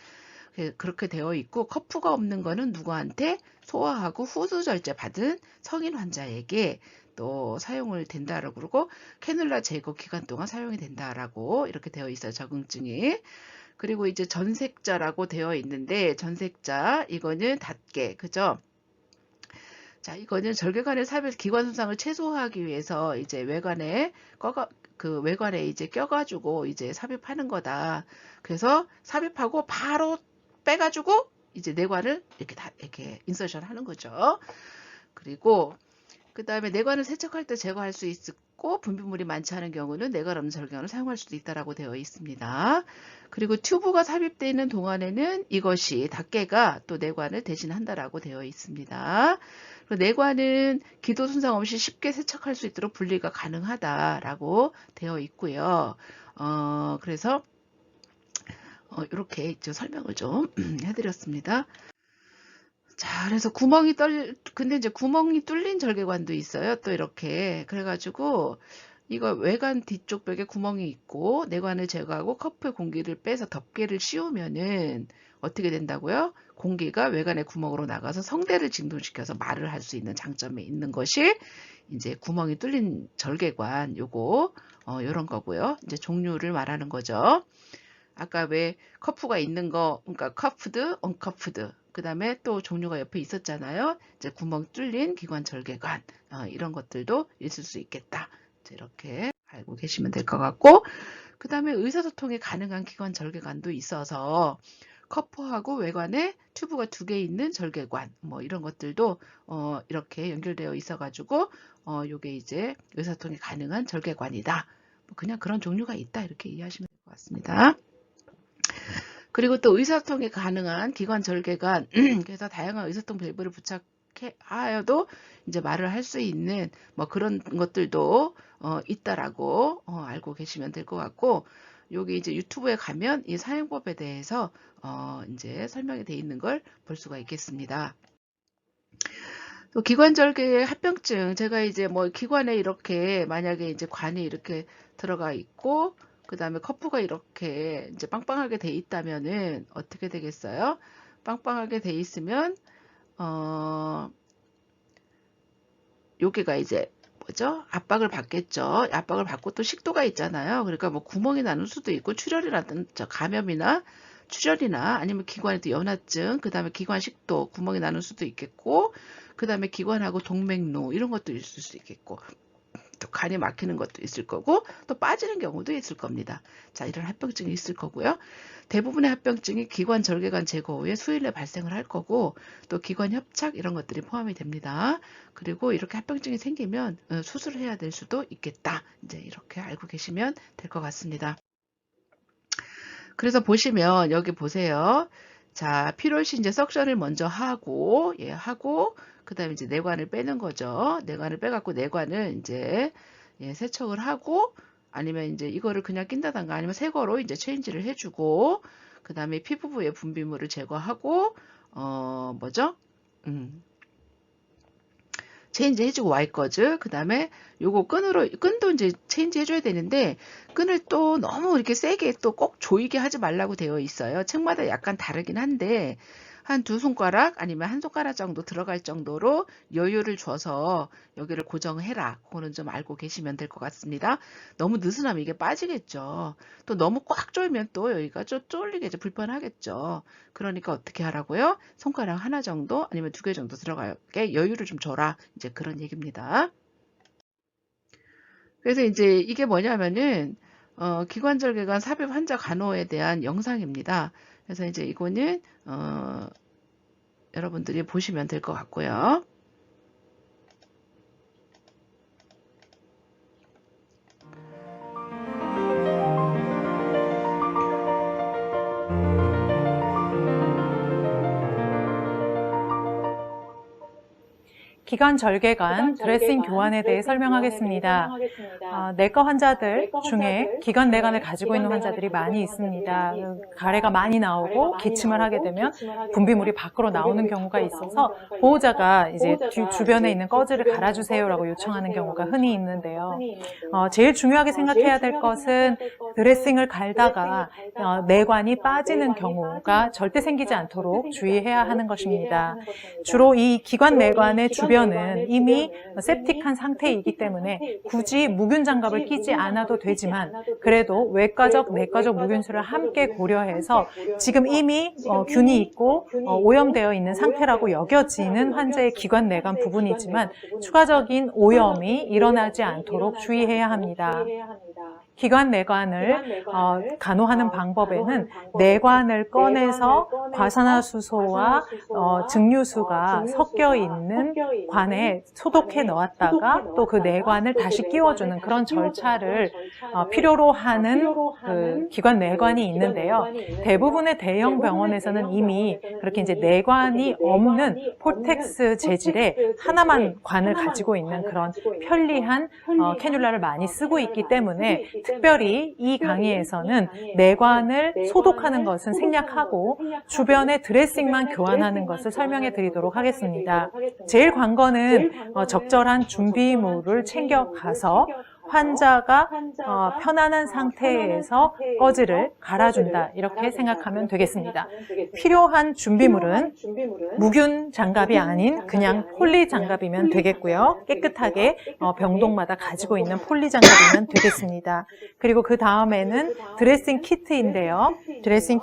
그렇게 되어 있고 커프가 없는 거는 누구한테 소아하고 후두절제 받은 성인 환자에게 또 사용을 된다라고 그러고 캐뉼라 제거 기간 동안 사용이 된다라고 이렇게 되어 있어요. 적응증이. 그리고 이제 전색자라고 되어 있는데 전색자 이거는 닫게 그죠? 자 이거는 절개관의 삽입 기관 손상을 최소화하기 위해서 이제 외관에 이제 껴가지고 이제 삽입하는 거다. 그래서 삽입하고 바로 빼가지고 이제 내관을 이렇게 다 이렇게 인서션 하는 거죠. 그리고 그 다음에 내관을 세척할 때 제거할 수 있고 분비물이 많지 않은 경우는 내관 없는 절개관을 사용할 수도 있다라고 되어 있습니다. 그리고 튜브가 삽입되어 있는 동안에는 이것이 닭개가 또 내관을 대신한다라고 되어 있습니다. 내관은 기도 손상 없이 쉽게 세척할 수 있도록 분리가 가능하다라고 되어 있고요. 그래서 이렇게 설명을 좀 해드렸습니다. 자, 그래서 근데 이제 구멍이 뚫린 절개관도 있어요. 또 이렇게. 그래가지고, 이거 외관 뒤쪽 벽에 구멍이 있고, 내관을 제거하고 커프에 공기를 빼서 덮개를 씌우면은 어떻게 된다고요? 공기가 외관의 구멍으로 나가서 성대를 진동시켜서 말을 할 수 있는 장점이 있는 것이 이제 구멍이 뚫린 절개관, 요런 거고요. 이제 종류를 말하는 거죠. 아까 왜 커프가 있는 거, 그러니까 커프드, 언커프드. 그 다음에 또 종류가 옆에 있었잖아요. 이제 구멍 뚫린 기관 절개관. 이런 것들도 있을 수 있겠다. 이렇게 알고 계시면 될 것 같고, 그 다음에 의사소통이 가능한 기관 절개관도 있어서 커프하고 외관에 튜브가 2개 있는 절개관, 뭐 이런 것들도 이렇게 연결되어 있어가지고 요게 이제 의사소통이 가능한 절개관이다. 뭐 그냥 그런 종류가 있다 이렇게 이해하시면 될 것 같습니다. 그리고 또 의사소통이 가능한 기관 절개관, 그래서 다양한 의사소통 밸브를 부착하여도 이제 말을 할 수 있는 뭐 그런 것들도 있다라고 알고 계시면 될 것 같고, 여기 이제 유튜브에 가면 이 사용법에 대해서 이제 설명이 되어 있는 걸 볼 수가 있겠습니다. 또 기관절개의 합병증, 제가 이제 뭐 기관에 이렇게 만약에 이제 관이 이렇게 들어가 있고, 그 다음에 커프가 이렇게 이제 빵빵하게 돼 있다면은 어떻게 되겠어요? 빵빵하게 돼 있으면 여기가 이제 뭐죠? 압박을 받겠죠. 압박을 받고 또 식도가 있잖아요. 그러니까 뭐 구멍이 나는 수도 있고 출혈이라든지 감염이나 출혈이나 아니면 기관에 또 연화증, 그 다음에 기관 식도, 구멍이 나는 수도 있겠고, 그 다음에 기관하고 동맥루 이런 것도 있을 수 있겠고, 또 간이 막히는 것도 있을 거고, 또 빠지는 경우도 있을 겁니다. 자, 이런 합병증이 있을 거고요. 대부분의 합병증이 기관 절개관 제거 후에 수일 내에 발생을 할 거고, 또 기관 협착 이런 것들이 포함이 됩니다. 그리고 이렇게 합병증이 생기면 수술을 해야 될 수도 있겠다. 이제 이렇게 알고 계시면 될 것 같습니다. 그래서 보시면 여기 보세요. 자, 필요시 이제 석션을 먼저 하고, 그 다음에 이제 내관을 빼는 거죠. 내관을 빼갖고 내관을 이제 세척을 하고, 아니면 이제 이거를 그냥 낀다던가 아니면 새 거로 이제 체인지를 해주고, 그 다음에 피부부의 분비물을 제거하고, 뭐죠? 체인지 해주고 와이거즈, 그 다음에 요거 끈도 이제 체인지 해줘야 되는데, 끈을 또 너무 이렇게 세게 또 꼭 조이게 하지 말라고 되어 있어요. 책마다 약간 다르긴 한데, 한 2손가락 아니면 1손가락 정도 들어갈 정도로 여유를 줘서 여기를 고정해라. 그거는 좀 알고 계시면 될 것 같습니다. 너무 느슨하면 이게 빠지겠죠. 또 너무 꽉 조이면 또 여기가 좀 쫄리겠죠. 불편하겠죠. 그러니까 어떻게 하라고요? 손가락 하나 정도 아니면 2개 정도 들어가게 여유를 좀 줘라. 이제 그런 얘기입니다. 그래서 이제 이게 뭐냐면은 기관절개관 삽입 환자 간호에 대한 영상입니다. 그래서 이제 이거는 여러분들이 보시면 될 것 같고요. 기관 절개관 드레싱 교환에 대해 설명하겠습니다. 내과 환자들 중에 기관 내관을 가지고 있는 환자들이 많이 있습니다. 가래가 많이 나오고 기침을 하게 되면 분비물이 밖으로 나오는 경우가 있어서 보호자가 이제 주변에 있는 꺼즈를 갈아주세요라고 요청하는 경우가 흔히 있는데요. 제일 중요하게 생각해야 될 것은 드레싱을 갈다가 내관이 빠지는 경우가 절대 생기지 않도록 주의해야 하는 것입니다. 주로 이 기관 내관의 주변은 이미 septic한 상태이기 때문에 굳이 무균 장갑을 끼지 않아도 되지만 그래도 외과적, 내과적 무균수를 함께 고려해서 지금 이미 균이 있고 오염되어 있는 상태라고 여겨지는 환자의 기관 내관 부분이지만 추가적인 오염이 일어나지 않도록 주의해야 합니다. 기관 내관을 간호하는 방법에는 내관을 꺼내서 과산화수소와 증류수가 섞여 있는 관에 소독해 넣었다가 또 그 내관을 다시 끼워주는 그런 절차를 필요로 하는 그 기관 내관이 있는데요. 대부분의 대형 병원에서는 이미 그렇게 이제 내관이 없는 폴텍스 재질의 하나만 관을 가지고 있는 그런 편리한 캐뉼라를 많이 쓰고 있기 때문에 특별히 이 강의에서는 내관을 소독하는 것은 생략하고 주변의 드레싱만 교환하는 것을 설명해 드리도록 하겠습니다. 제일 관건은 적절한 준비물을 챙겨가서 환자가 편안한 상태에서 꺼즈를 갈아준다, 이렇게 생각하면 되겠습니다. 필요한 준비물은 무균 장갑이 아닌 그냥 폴리 장갑이면 되겠고요. 깨끗하게 병동마다 가지고 있는 폴리 장갑이면 되겠습니다. 그리고 그 다음에는 드레싱 키트인데요. 드레싱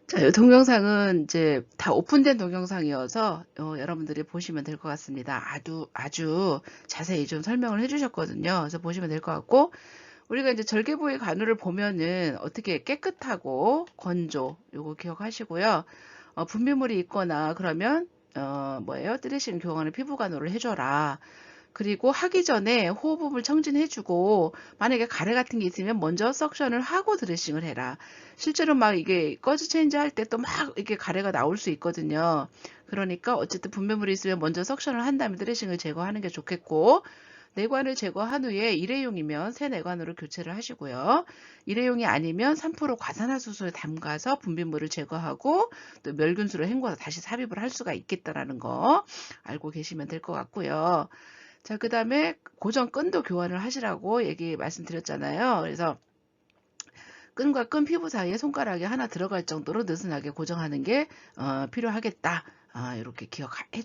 자, 이 동영상은 이제 다 오픈된 동영상이어서 여러분들이 보시면 될 것 같습니다. 아주 자세히 좀 설명을 해주셨거든요. 그래서 보시면 될 것 같고, 우리가 이제 절개 부위 간우를 보면은 어떻게 깨끗하고 건조, 요거 기억하시고요. 분비물이 있거나 그러면 뭐예요? 드레싱 교환을 피부 간우를 해줘라. 그리고 하기 전에 호흡을 청진해주고, 만약에 가래 같은 게 있으면 먼저 석션을 하고 드레싱을 해라. 실제로 막 이게 꺼즈 체인지 할 때 또 막 이게 가래가 나올 수 있거든요. 그러니까 어쨌든 분비물이 있으면 먼저 석션을 한 다음에 드레싱을 제거하는 게 좋겠고, 내관을 제거한 후에 일회용이면 새 내관으로 교체를 하시고요. 일회용이 아니면 3% 과산화수소에 담가서 분비물을 제거하고 또 멸균수로 헹궈서 다시 삽입을 할 수가 있겠다라는 거 알고 계시면 될 것 같고요. 자, 그 다음에 고정 끈도 교환을 하시라고 말씀드렸잖아요. 그래서 끈과 끈 피부 사이에 손가락이 하나 들어갈 정도로 느슨하게 고정하는 게 필요하겠다. 이렇게 기억해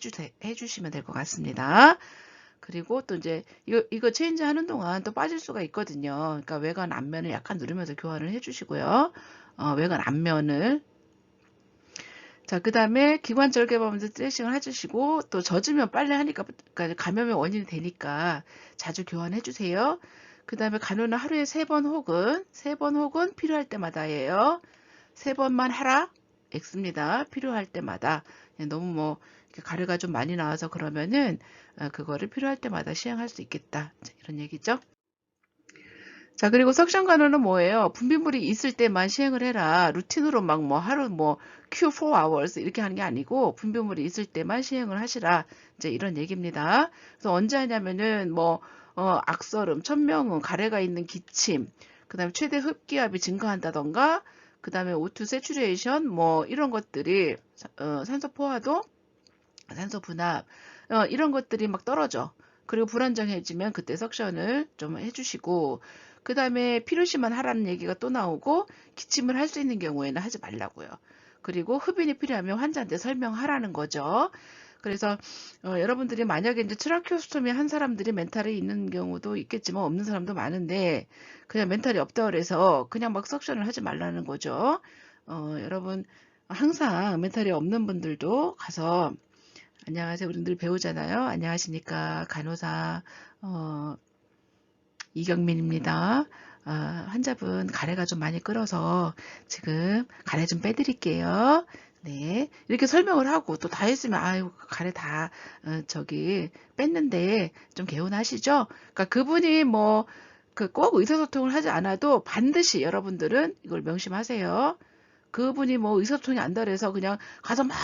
주시면 될 것 같습니다. 그리고 또 이제 이거 체인지 하는 동안 또 빠질 수가 있거든요. 그러니까 외관 앞면을 약간 누르면서 교환을 해주시고요. 외관 앞면을. 자, 그 다음에 기관 절개범도 드레싱을 해주시고, 또 젖으면 빨래 하니까, 그러니까 감염의 원인이 되니까 자주 교환해 주세요. 그 다음에 간호는 하루에 3번 혹은 필요할 때마다예요. 3번만 하라. X입니다. 필요할 때마다. 너무 뭐, 가래가 좀 많이 나와서 그러면은, 그거를 필요할 때마다 시행할 수 있겠다. 자, 이런 얘기죠. 자, 그리고 석션 간호는 뭐예요? 분비물이 있을 때만 시행을 해라. 루틴으로 막 뭐 하루 뭐 Q4 hours 이렇게 하는 게 아니고 분비물이 있을 때만 시행을 하시라. 이제 이런 얘기입니다. 그래서 언제 하냐면은 뭐 악설음, 천명음, 가래가 있는 기침, 그다음에 최대 흡기압이 증가한다던가, 그다음에 O2 세츄레이션 뭐 이런 것들이 산소 포화도, 산소 분압 이런 것들이 막 떨어져. 그리고 불안정해지면 그때 석션을 좀 해주시고, 그 다음에 필요시만 하라는 얘기가 또 나오고, 기침을 할 수 있는 경우에는 하지 말라고요. 그리고 흡인이 필요하면 환자한테 설명하라는 거죠. 그래서 여러분들이 만약에 이제 트라키오스토미 한 사람들이 멘탈이 있는 경우도 있겠지만 없는 사람도 많은데, 그냥 멘탈이 없다 그래서 그냥 막 석션을 하지 말라는 거죠. 여러분 항상 멘탈이 없는 분들도 가서 안녕하세요. 우리 늘 배우잖아요. 안녕하십니까. 간호사 이경민입니다. 환자분 가래가 좀 많이 끓어서 지금 가래 좀 빼드릴게요. 네, 이렇게 설명을 하고 또 다 했으면 아유 가래 다 저기 뺐는데 좀 개운하시죠? 그러니까 그분이 뭐 그 꼭 의사소통을 하지 않아도 반드시 여러분들은 이걸 명심하세요. 그분이 뭐 의사소통이 안 돼서 그냥 가서 막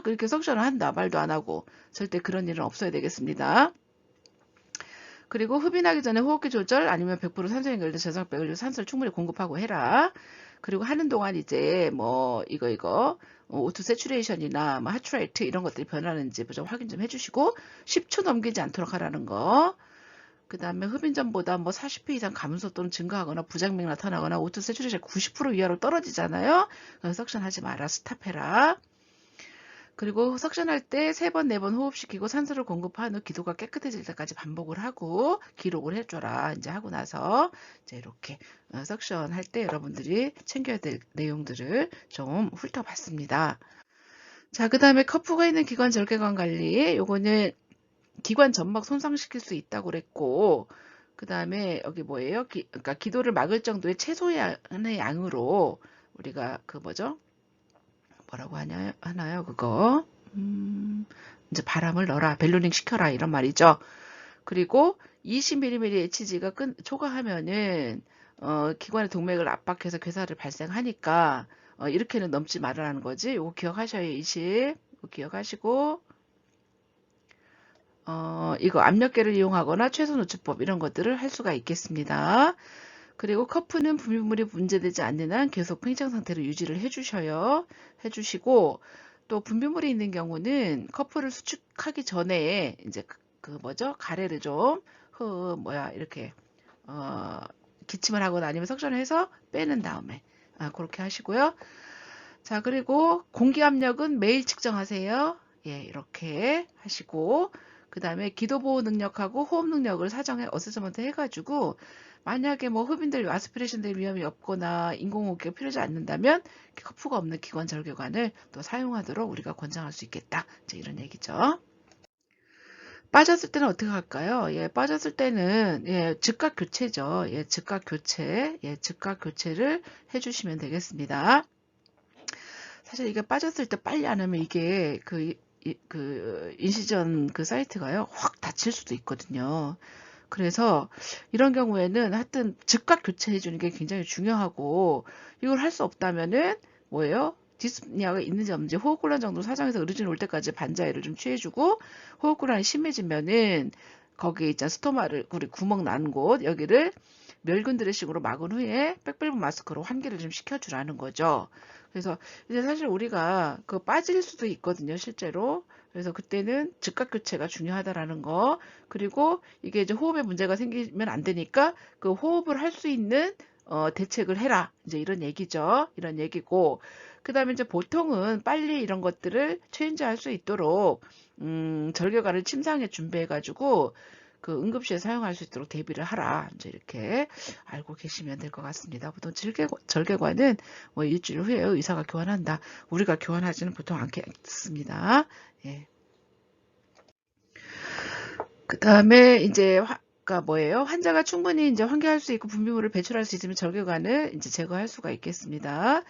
이렇게 석션을 한다 말도 안 하고 절대 그런 일은 없어야 되겠습니다. 그리고 흡인하기 전에 호흡기 조절 아니면 100% 산소 연결된 저장백을 산소를 충분히 공급하고 해라. 그리고 하는 동안 이제 뭐 이거 오투 세츄레이션이나 뭐 하트레이트 이런 것들이 변하는지 좀 확인 좀 해주시고 10초 넘기지 않도록 하라는 거. 그 다음에 흡인 전보다 뭐 40회 이상 감소 또는 증가하거나 부작용 나타나거나 오투 세츄레이션 90% 이하로 떨어지잖아요. 석션 하지 마라. 스탑해라. 그리고 석션할 때 3번, 4번 호흡시키고 산소를 공급한 후 기도가 깨끗해질 때까지 반복을 하고 기록을 해줘라. 이제 하고 나서 이제 이렇게 석션할 때 여러분들이 챙겨야 될 내용들을 좀 훑어봤습니다. 자, 그 다음에 커프가 있는 기관 절개관 관리. 요거는 기관 점막 손상시킬 수 있다고 그랬고, 그 다음에 여기 뭐예요? 그러니까 기도를 막을 정도의 최소의 양으로 우리가 그 뭐죠? 뭐라고 하나요, 그거? 이제 바람을 넣어라, 벨로닝 시켜라, 이런 말이죠. 그리고 20mm HG가 초과하면은, 기관의 동맥을 압박해서 괴사를 발생하니까, 이렇게는 넘지 말라는 거지. 이거 기억하셔요, 20. 이거 기억하시고, 이거 압력계를 이용하거나 최소 노출법 이런 것들을 할 수가 있겠습니다. 그리고 커프는 분비물이 문제되지 않는 한 계속 팽창 상태로 유지를 해주시고, 또 분비물이 있는 경우는 커프를 수축하기 전에 이제 그 뭐죠? 가래를 좀 이렇게 기침을 하거나 아니면 석션을 해서 빼는 다음에 그렇게 하시고요. 자, 그리고 공기 압력은 매일 측정하세요. 예, 이렇게 하시고, 그 다음에 기도보호 능력하고 호흡 능력을 사전에 어세스먼트 해가지고 만약에 뭐 흡인될 아스피레이션 될 위험이 없거나 인공호흡기가 필요하지 않는다면 커프가 없는 기관절개관을 또 사용하도록 우리가 권장할 수 있겠다. 이제 이런 얘기죠. 빠졌을 때는 어떻게 할까요? 예, 빠졌을 때는 예, 즉각 교체죠. 예, 즉각 교체, 예, 즉각 교체를 해주시면 되겠습니다. 사실 이게 빠졌을 때 빨리 안 하면 이게 그 인시전 그 사이트가요 확 닫힐 수도 있거든요. 그래서 이런 경우에는 하여튼 즉각 교체해 주는 게 굉장히 중요하고 이걸 할 수 없다면은 뭐예요? 디스니아가 있는지 없는지 호흡곤란 정도 사정에서 의료진 올 때까지 반자회를 좀 취해주고 호흡곤란이 심해지면은 거기에 있잖아 스토마를 우리 구멍 난 곳 여기를 멸균 드레싱으로 막은 후에 백밸브 마스크로 환기를 좀 시켜주라는 거죠. 그래서 이제 사실 우리가 그 빠질 수도 있거든요, 실제로. 그래서 그때는 즉각 교체가 중요하다라는 거. 그리고 이게 이제 호흡에 문제가 생기면 안 되니까 그 호흡을 할 수 있는 대책을 해라. 이제 이런 얘기죠. 이런 얘기고. 그 다음에 이제 보통은 빨리 이런 것들을 체인지할 수 있도록, 절개관을 침상에 준비해가지고, 그 응급실에 사용할 수 있도록 대비를 하라. 이제 이렇게 알고 계시면 될 것 같습니다. 보통 절개관은 뭐 일주일 후에 의사가 교환한다. 우리가 교환하지는 보통 않겠습니다. 예. 그 다음에 이제 그러니까 뭐예요? 환자가 충분히 이제 환기할 수 있고 분비물을 배출할 수 있으면 절개관을 이제 제거할 수가 있겠습니다.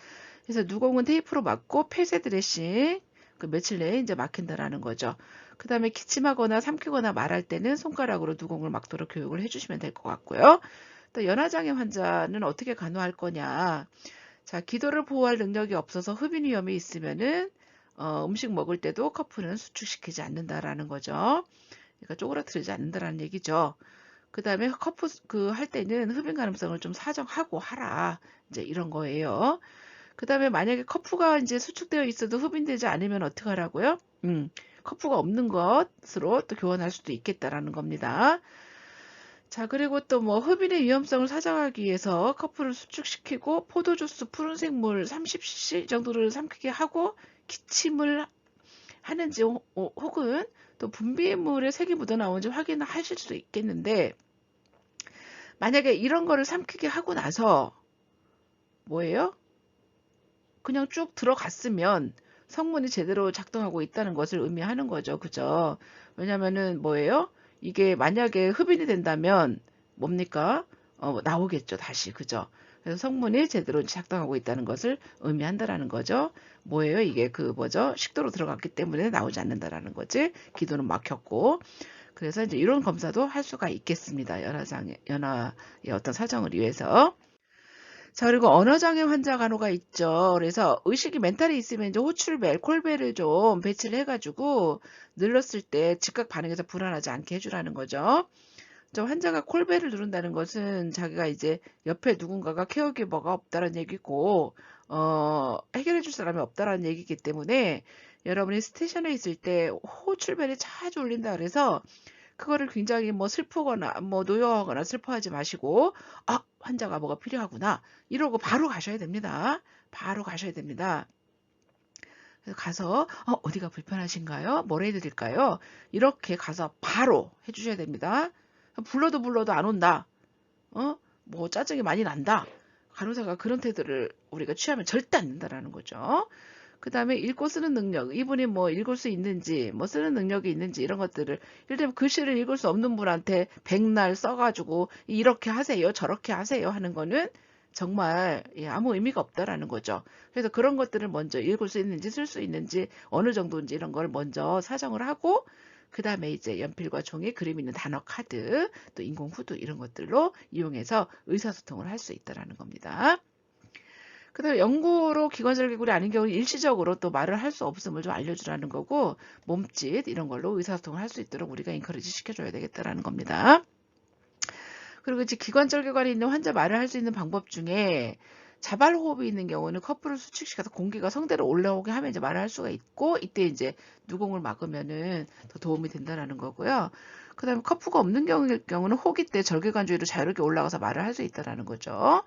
그래서 누공은 테이프로 막고 폐쇄 드레싱 그 며칠 내에 이제 막힌다라는 거죠. 그 다음에 기침하거나 삼키거나 말할 때는 손가락으로 누공을 막도록 교육을 해주시면 될 것 같고요. 또 연화장애 환자는 어떻게 간호할 거냐? 자, 기도를 보호할 능력이 없어서 흡인 위험이 있으면은 음식 먹을 때도 커프는 수축시키지 않는다라는 거죠. 그러니까 쪼그라들지 않는다라는 얘기죠. 그 다음에 커프 그 할 때는 흡인 가능성을 좀 사정하고 하라. 이제 이런 거예요. 그 다음에 만약에 커프가 이제 수축되어 있어도 흡인되지 않으면 어떻게 하라고요? 커프가 없는 것으로 또 교환할 수도 있겠다라는 겁니다. 자, 그리고 또 뭐 흡인의 위험성을 사정하기 위해서 커프를 수축시키고 포도주스 푸른색 물 30cc 정도를 삼키게 하고 기침을 하는지 혹은 또 분비물에 색이 묻어나오는지 확인을 하실 수 있겠는데 만약에 이런 거를 삼키게 하고 나서 뭐예요? 그냥 쭉 들어갔으면 성분이 제대로 작동하고 있다는 것을 의미하는 거죠. 그죠? 왜냐면은 뭐예요? 이게 만약에 흡인이 된다면 뭡니까? 나오겠죠. 다시. 그죠? 그래서 성분이 제대로 작동하고 있다는 것을 의미한다라는 거죠. 뭐예요? 이게 그 뭐죠? 식도로 들어갔기 때문에 나오지 않는다라는 거지. 기도는 막혔고. 그래서 이제 이런 검사도 할 수가 있겠습니다. 연화의 어떤 사정을 위해서. 자, 그리고 언어장애 환자 간호가 있죠. 그래서 의식이 멘탈이 있으면 이제 호출벨, 콜벨을 좀 배치를 해가지고 눌렀을 때 즉각 반응해서 불안하지 않게 해주라는 거죠. 저 환자가 콜벨을 누른다는 것은 자기가 이제 옆에 누군가가 케어기버가 없다는 얘기고, 해결해 줄 사람이 없다는 얘기이기 때문에 여러분이 스테이션에 있을 때 호출벨이 자주 울린다 그래서 그거를 굉장히 뭐 슬프거나 뭐 노여워하거나 슬퍼하지 마시고 아 환자가 뭐가 필요하구나 이러고 바로 가셔야 됩니다. 바로 가셔야 됩니다. 그래서 가서 어디가 불편하신가요? 뭘 해드릴까요? 이렇게 가서 바로 해주셔야 됩니다. 불러도 안 온다. 뭐 짜증이 많이 난다. 간호사가 그런 태도를 우리가 취하면 절대 안 된다라는 거죠. 그 다음에 읽고 쓰는 능력, 이분이 뭐 읽을 수 있는지, 뭐 쓰는 능력이 있는지 이런 것들을, 예를 들면 글씨를 읽을 수 없는 분한테 백날 써가지고 이렇게 하세요, 저렇게 하세요 하는 거는 정말 아무 의미가 없다라는 거죠. 그래서 그런 것들을 먼저 읽을 수 있는지, 쓸 수 있는지, 어느 정도인지 이런 걸 먼저 사정을 하고, 그 다음에 이제 연필과 종이, 그림 있는 단어 카드, 또 인공 후드 이런 것들로 이용해서 의사소통을 할 수 있다라는 겁니다. 그 다음에 영구로 기관절개골이 아닌 경우는 일시적으로 또 말을 할 수 없음을 좀 알려주라는 거고 몸짓 이런 걸로 의사소통을 할 수 있도록 우리가 인커리지 시켜줘야 되겠다라는 겁니다. 그리고 이제 기관절개관이 있는 환자 말을 할 수 있는 방법 중에 자발호흡이 있는 경우는 커프를 수축시켜서 공기가 성대로 올라오게 하면 이제 말을 할 수가 있고 이때 이제 누공을 막으면은 더 도움이 된다라는 거고요. 그 다음에 커프가 없는 경우는 호기 때 절개관 주위로 자유롭게 올라가서 말을 할 수 있다라는 거죠.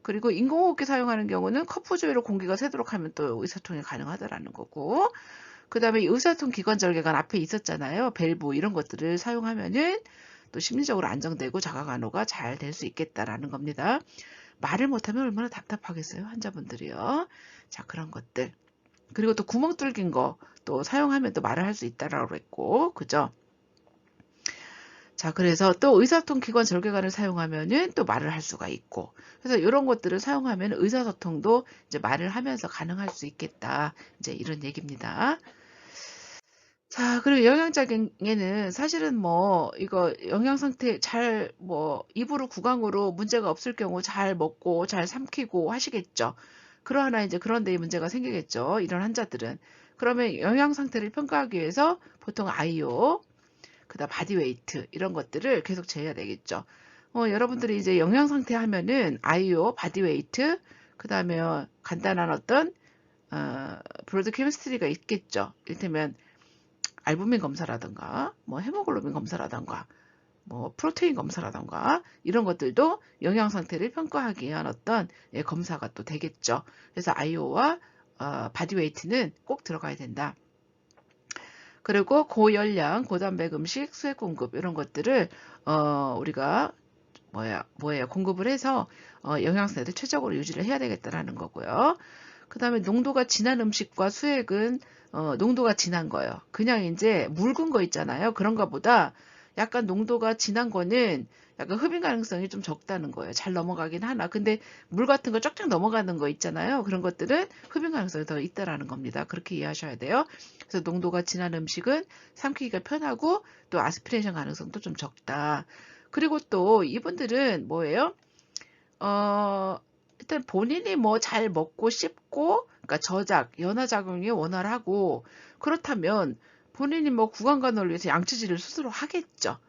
그리고 인공호흡기 사용하는 경우는 커프 주위로 공기가 새도록 하면 또 의사통이 가능하다라는 거고 그 다음에 의사소통 기관 절개관 앞에 있었잖아요. 밸브 이런 것들을 사용하면은 또 심리적으로 안정되고 자가간호가 잘 될 수 있겠다라는 겁니다. 말을 못하면 얼마나 답답하겠어요, 환자분들이요. 자, 그런 것들. 그리고 또 구멍 뚫긴 거 또 사용하면 또 말을 할 수 있다라고 그랬고, 그죠? 자, 그래서 또 의사소통 기관 절개관을 사용하면은 또 말을 할 수가 있고, 그래서 이런 것들을 사용하면 의사소통도 이제 말을 하면서 가능할 수 있겠다. 이제 이런 얘기입니다. 자, 그리고 영양작용에는 사실은 뭐 이거 영양 상태 잘 뭐 입으로 구강으로 문제가 없을 경우 잘 먹고 잘 삼키고 하시겠죠. 그러나 이제 그런 데 문제가 생기겠죠. 이런 환자들은. 그러면 영양 상태를 평가하기 위해서 보통 아이오, 그다음 바디웨이트 이런 것들을 계속 재야 되겠죠. 여러분들이 이제 영양 상태 하면은 아이오, 바디웨이트, 그다음에 간단한 어떤 브로드 케미스트리가 있겠죠. 이를테면 알부민 검사라든가 뭐 헤모글로빈 검사라든가 뭐 프로테인 검사라든가 이런 것들도 영양 상태를 평가하기 위한 어떤 검사가 또 되겠죠. 그래서 아이오와 바디웨이트는 꼭 들어가야 된다. 그리고 고열량, 고단백 음식, 수액 공급 이런 것들을 우리가 공급을 해서 영양 상태를 최적으로 유지를 해야 되겠다라는 거고요. 그 다음에 농도가 진한 음식과 수액은 농도가 진한 거예요. 그냥 이제 묽은 거 있잖아요. 그런 거보다 약간 농도가 진한 거는 약간 흡입 가능성이 좀 적다는 거예요. 잘 넘어가긴 하나. 근데 물 같은 거 쫙쫙 넘어가는 거 있잖아요. 그런 것들은 흡입 가능성이 더 있다라는 겁니다. 그렇게 이해하셔야 돼요. 그래서 농도가 진한 음식은 삼키기가 편하고 또 아스피레이션 가능성도 좀 적다. 그리고 또 이분들은 뭐예요? 일단 본인이 뭐 잘 먹고 씹고, 그러니까 저작, 연화작용이 원활하고, 그렇다면 본인이 뭐 구강간호를 위해서 양치질을 스스로 하겠죠.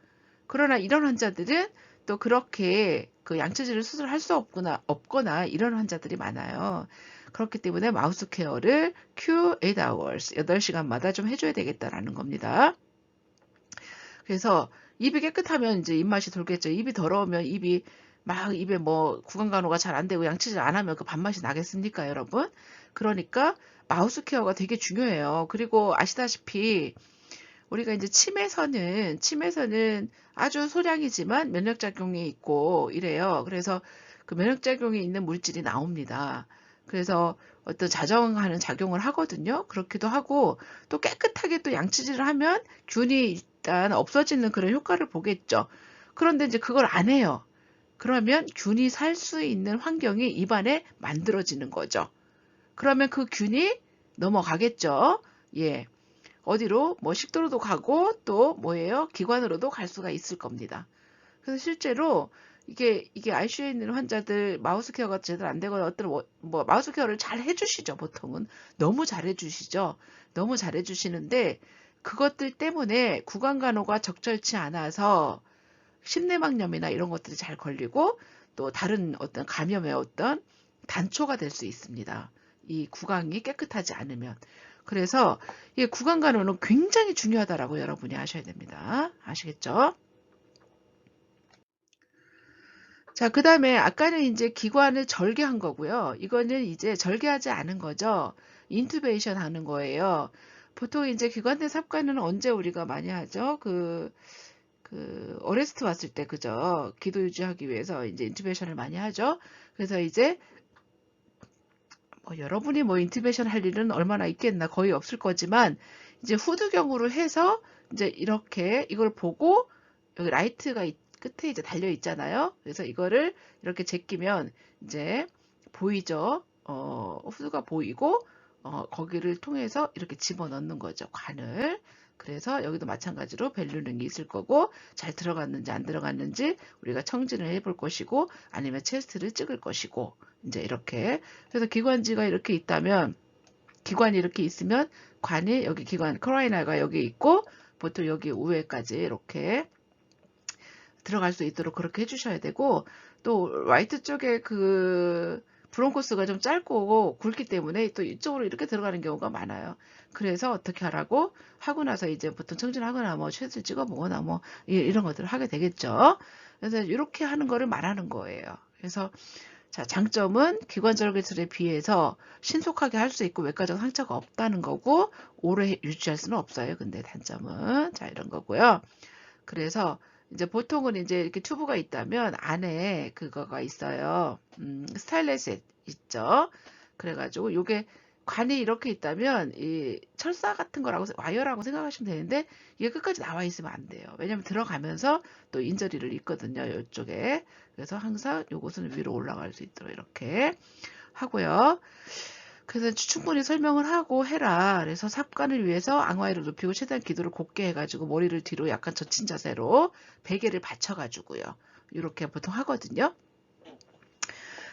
그러나 이런 환자들은 또 그렇게 그 양치질을 스스로 할 수 없거나 이런 환자들이 많아요. 그렇기 때문에 마우스 케어를 Q8 hours, 8시간마다 좀 해줘야 되겠다라는 겁니다. 그래서 입이 깨끗하면 이제 입맛이 돌겠죠. 입이 더러우면 입에 뭐 구강간호가 잘 안 되고 양치질 안 하면 그 밥맛이 나겠습니까, 여러분? 그러니까 마우스 케어가 되게 중요해요. 그리고 아시다시피 우리가 이제 침에서는 아주 소량이지만 면역작용이 있고 이래요. 그래서 그 면역작용이 있는 물질이 나옵니다. 그래서 어떤 자정하는 작용을 하거든요. 그렇기도 하고 또 깨끗하게 또 양치질을 하면 균이 일단 없어지는 그런 효과를 보겠죠. 그런데 이제 그걸 안 해요. 그러면 균이 살 수 있는 환경이 입안에 만들어지는 거죠. 그러면 그 균이 넘어가겠죠. 예. 어디로? 뭐 식도로도 가고 또 뭐예요? 기관으로도 갈 수가 있을 겁니다. 그래서 실제로 이게 ICU에 있는 환자들 마우스 케어가 제대로 안 되거나 어떤 뭐 마우스 케어를 잘 해주시죠. 보통은 너무 잘 해주시죠. 너무 잘 해주시는데 그것들 때문에 구강간호가 적절치 않아서 심내막염이나 이런 것들이 잘 걸리고 또 다른 어떤 감염의 어떤 단초가 될 수 있습니다. 이 구강이 깨끗하지 않으면. 그래서 이 구강간호는 굉장히 중요하다라고 여러분이 아셔야 됩니다. 아시겠죠? 자, 그 다음에 아까는 이제 기관을 절개한 거고요. 이거는 이제 절개하지 않은 거죠. 인투베이션 하는 거예요. 보통 이제 기관내 삽관은 언제 우리가 많이 하죠? 어레스트 왔을 때, 그죠? 기도 유지하기 위해서 이제 인투베이션을 많이 하죠. 그래서 이제 여러분이 뭐 인투베이션 할 일은 얼마나 있겠나 거의 없을 거지만 이제 후두경으로 해서 이제 이렇게 이걸 보고 여기 라이트가 끝에 이제 달려 있잖아요. 그래서 이거를 이렇게 제끼면 이제 보이죠. 후두가 보이고 거기를 통해서 이렇게 집어넣는 거죠. 관을. 그래서 여기도 마찬가지로 벨루능이 있을 거고 잘 들어갔는지 안 들어갔는지 우리가 청진을 해볼 것이고 아니면 체스트를 찍을 것이고 이제 이렇게 그래서 기관지가 이렇게 있다면 기관이 이렇게 있으면 관이 여기 기관 크라이나가 여기 있고 보통 여기 우회까지 이렇게 들어갈 수 있도록 그렇게 해주셔야 되고 또 라이트 쪽에 그 브론코스가 좀 짧고 굵기 때문에 또 이쪽으로 이렇게 들어가는 경우가 많아요. 그래서 어떻게 하라고 하고 나서 이제 보통 청진하거나 뭐 쉐스를 찍어보거나 뭐 이런 것들을 하게 되겠죠. 그래서 이렇게 하는 거를 말하는 거예요. 그래서 자, 장점은 기관절개술에 비해서 신속하게 할 수 있고 외과적 상처가 없다는 거고 오래 유지할 수는 없어요. 근데 단점은 자 이런 거고요. 그래서 이제 보통은 이제 이렇게 튜브가 있다면 안에 그거가 있어요. 스타일렛이 있죠. 그래가지고 요게 관이 이렇게 있다면 이 철사 같은 거라고 와이어라고 생각하시면 되는데 이게 끝까지 나와 있으면 안 돼요. 왜냐면 들어가면서 또 인저리를 입거든요. 이쪽에. 그래서 항상 요것은 위로 올라갈 수 있도록 이렇게 하고요. 그래서 충분히 설명을 하고 해라. 그래서 삽관을 위해서 앙화이를 높이고 최대한 기도를 곧게 해가지고 머리를 뒤로 약간 젖힌 자세로 베개를 받쳐가지고요. 이렇게 보통 하거든요.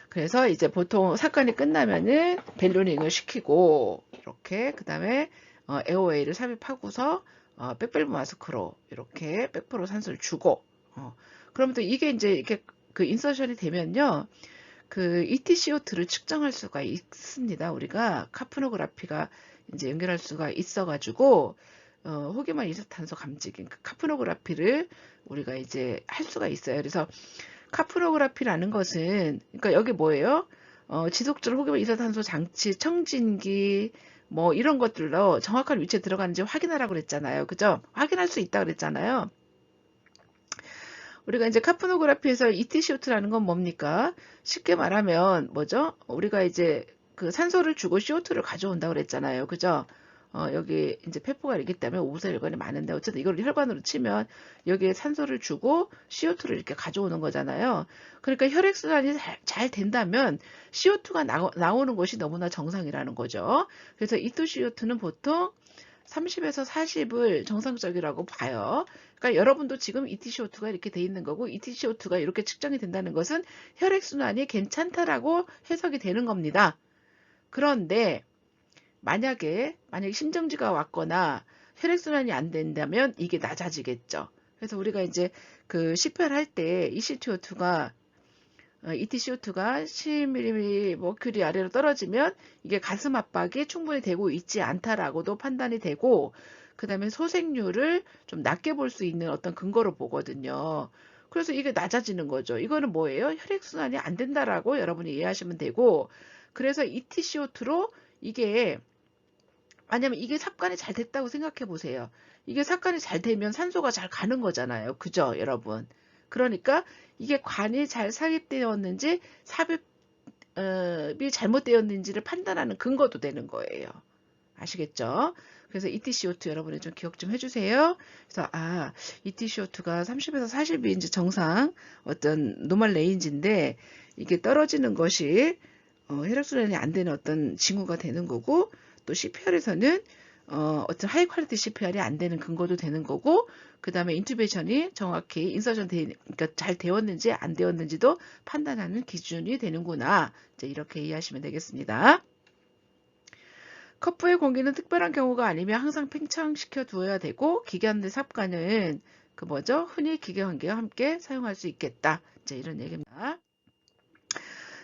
그래서 이제 보통 삽관이 끝나면은 벨로닝을 시키고 이렇게 그 다음에 에어웨이를 삽입하고서 백밸브 마스크로 이렇게 백프로 산소를 주고 그러면 또 이게 이제 이렇게 그 인서션이 되면요. 그 ETCO2를 측정할 수가 있습니다. 우리가 카프노그라피가 이제 연결할 수가 있어가지고 호기만 이산탄소 감지기 그 카프노그라피를 우리가 이제 할 수가 있어요. 그래서 카프노그라피라는 것은 그러니까 여기 뭐예요? 지속적으로 호기만 이산탄소 장치, 청진기 뭐 이런 것들로 정확한 위치에 들어가는지 확인하라고 그랬잖아요. 그죠? 확인할 수 있다 그랬잖아요. 우리가 이제 카프노그래피에서 ETCO2라는 건 뭡니까? 쉽게 말하면 뭐죠? 우리가 이제 그 산소를 주고 CO2를 가져온다고 그랬잖아요. 그죠? 여기 이제 폐포가 있기 때문에 오부사혈관이 많은데 어쨌든 이걸 혈관으로 치면 여기에 산소를 주고 CO2를 이렇게 가져오는 거잖아요. 그러니까 혈액순환이 잘 된다면 CO2가 나오는 것이 너무나 정상이라는 거죠. 그래서 ETCO2는 보통 30에서 40을 정상적이라고 봐요. 그러니까 여러분도 지금 ETCO2가 이렇게 돼 있는 거고 ETCO2가 이렇게 측정이 된다는 것은 혈액순환이 괜찮다라고 해석이 되는 겁니다. 그런데 만약에 심정지가 왔거나 혈액순환이 안 된다면 이게 낮아지겠죠. 그래서 우리가 이제 그 CPR 할 때 ECTO2가 ETCO2가 10mm 머큐리 아래로 떨어지면 이게 가슴 압박이 충분히 되고 있지 않다라고도 판단이 되고 그 다음에 소생률을 좀 낮게 볼 수 있는 어떤 근거로 보거든요. 그래서 이게 낮아지는 거죠. 이거는 뭐예요? 혈액순환이 안 된다라고 여러분이 이해하시면 되고 그래서 ETCO2로 이게 왜냐면 이게 삽관이 잘 됐다고 생각해 보세요. 이게 삽관이 잘 되면 산소가 잘 가는 거잖아요. 그죠, 여러분? 그러니까 이게 관이 잘 삽입되었는지 삽입이 잘못되었는지를 판단하는 근거도 되는 거예요. 아시겠죠? 그래서 ETCO2 여러분이 좀 기억 좀 해주세요. 그래서 ETCO2가 30에서 40이 이제 정상 어떤 노멀 레인지인데 이게 떨어지는 것이 혈액순환이 안 되는 어떤 징후가 되는 거고 또 CPR에서는 어떤 하이 퀄리티 CPR이 안 되는 근거도 되는 거고 그 다음에 인투베이션이 정확히 인서션 그러니까 잘 되었는지 안 되었는지도 판단하는 기준이 되는구나. 이제 이렇게 이해하시면 되겠습니다. 컵부의 공기는 특별한 경우가 아니면 항상 팽창시켜 두어야 되고 기관 내 삽관은 그 뭐죠? 흔히 기계관계와 함께 사용할 수 있겠다. 이제 이런 얘기입니다.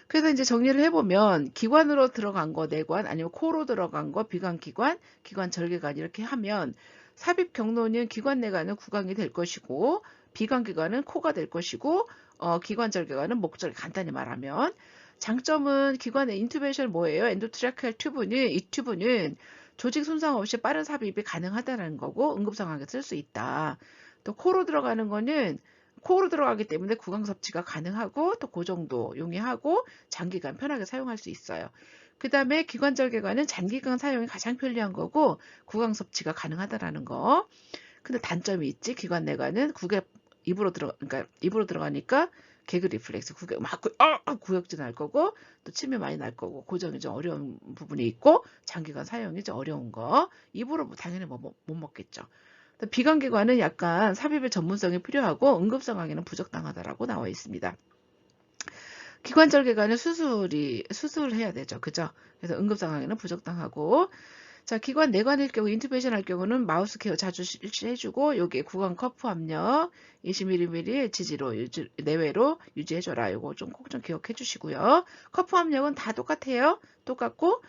그래서 이제 정리를 해보면 기관으로 들어간 거 내관 아니면 코로 들어간 거 비관기관, 기관절개관 이렇게 하면 삽입 경로는 기관 내관은 구강이 될 것이고 비관기관은 코가 될 것이고 기관절개관은 목절 간단히 말하면 장점은 기관의 인투베이션 뭐예요? 엔도트라케알 튜브는 이 튜브는 조직 손상 없이 빠른 삽입이 가능하다는 거고 응급 상황에 쓸 수 있다. 또 코로 들어가는 거는 코로 들어가기 때문에 구강 섭취가 가능하고 또 그 정도 용이하고 장기간 편하게 사용할 수 있어요. 그 다음에 기관절개관은 장기간 사용이 가장 편리한 거고 구강 섭취가 가능하다라는 거. 근데 단점이 있지. 기관 내관은 그러니까 입으로 들어가니까 개그 리플렉스 구역질 날 거고 또 침이 많이 날 거고 고정이 좀 어려운 부분이 있고 장기간 사용이 좀 어려운 거. 입으로 당연히 못 먹겠죠. 비관기관은 약간 삽입의 전문성이 필요하고 응급 상황에는 부적당하다라고 나와 있습니다. 기관절개관은 수술을 해야 되죠. 그죠? 그래서 응급 상황에는 부적당하고 자, 기관 내관일 경우 인투베이션 할 경우는 마우스 케어 자주 해주고 여기에 구강 커프 압력 20mm 지지로 내외로 유지해줘라. 이거 좀 꼭 좀 기억해 주시고요. 커프 압력은 다 똑같아요. 똑같고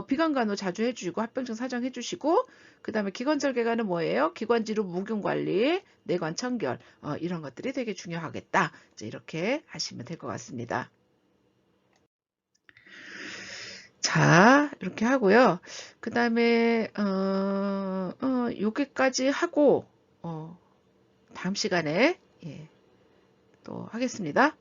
비관간호 자주 해주시고 합병증 사정 해주시고 그 다음에 기관절개관은 뭐예요? 기관지로 무균관리, 내관 청결 이런 것들이 되게 중요하겠다. 이제 이렇게 하시면 될 것 같습니다. 자, 이렇게 하고요. 그 다음에, 여기까지 하고, 다음 시간에, 예, 또 하겠습니다.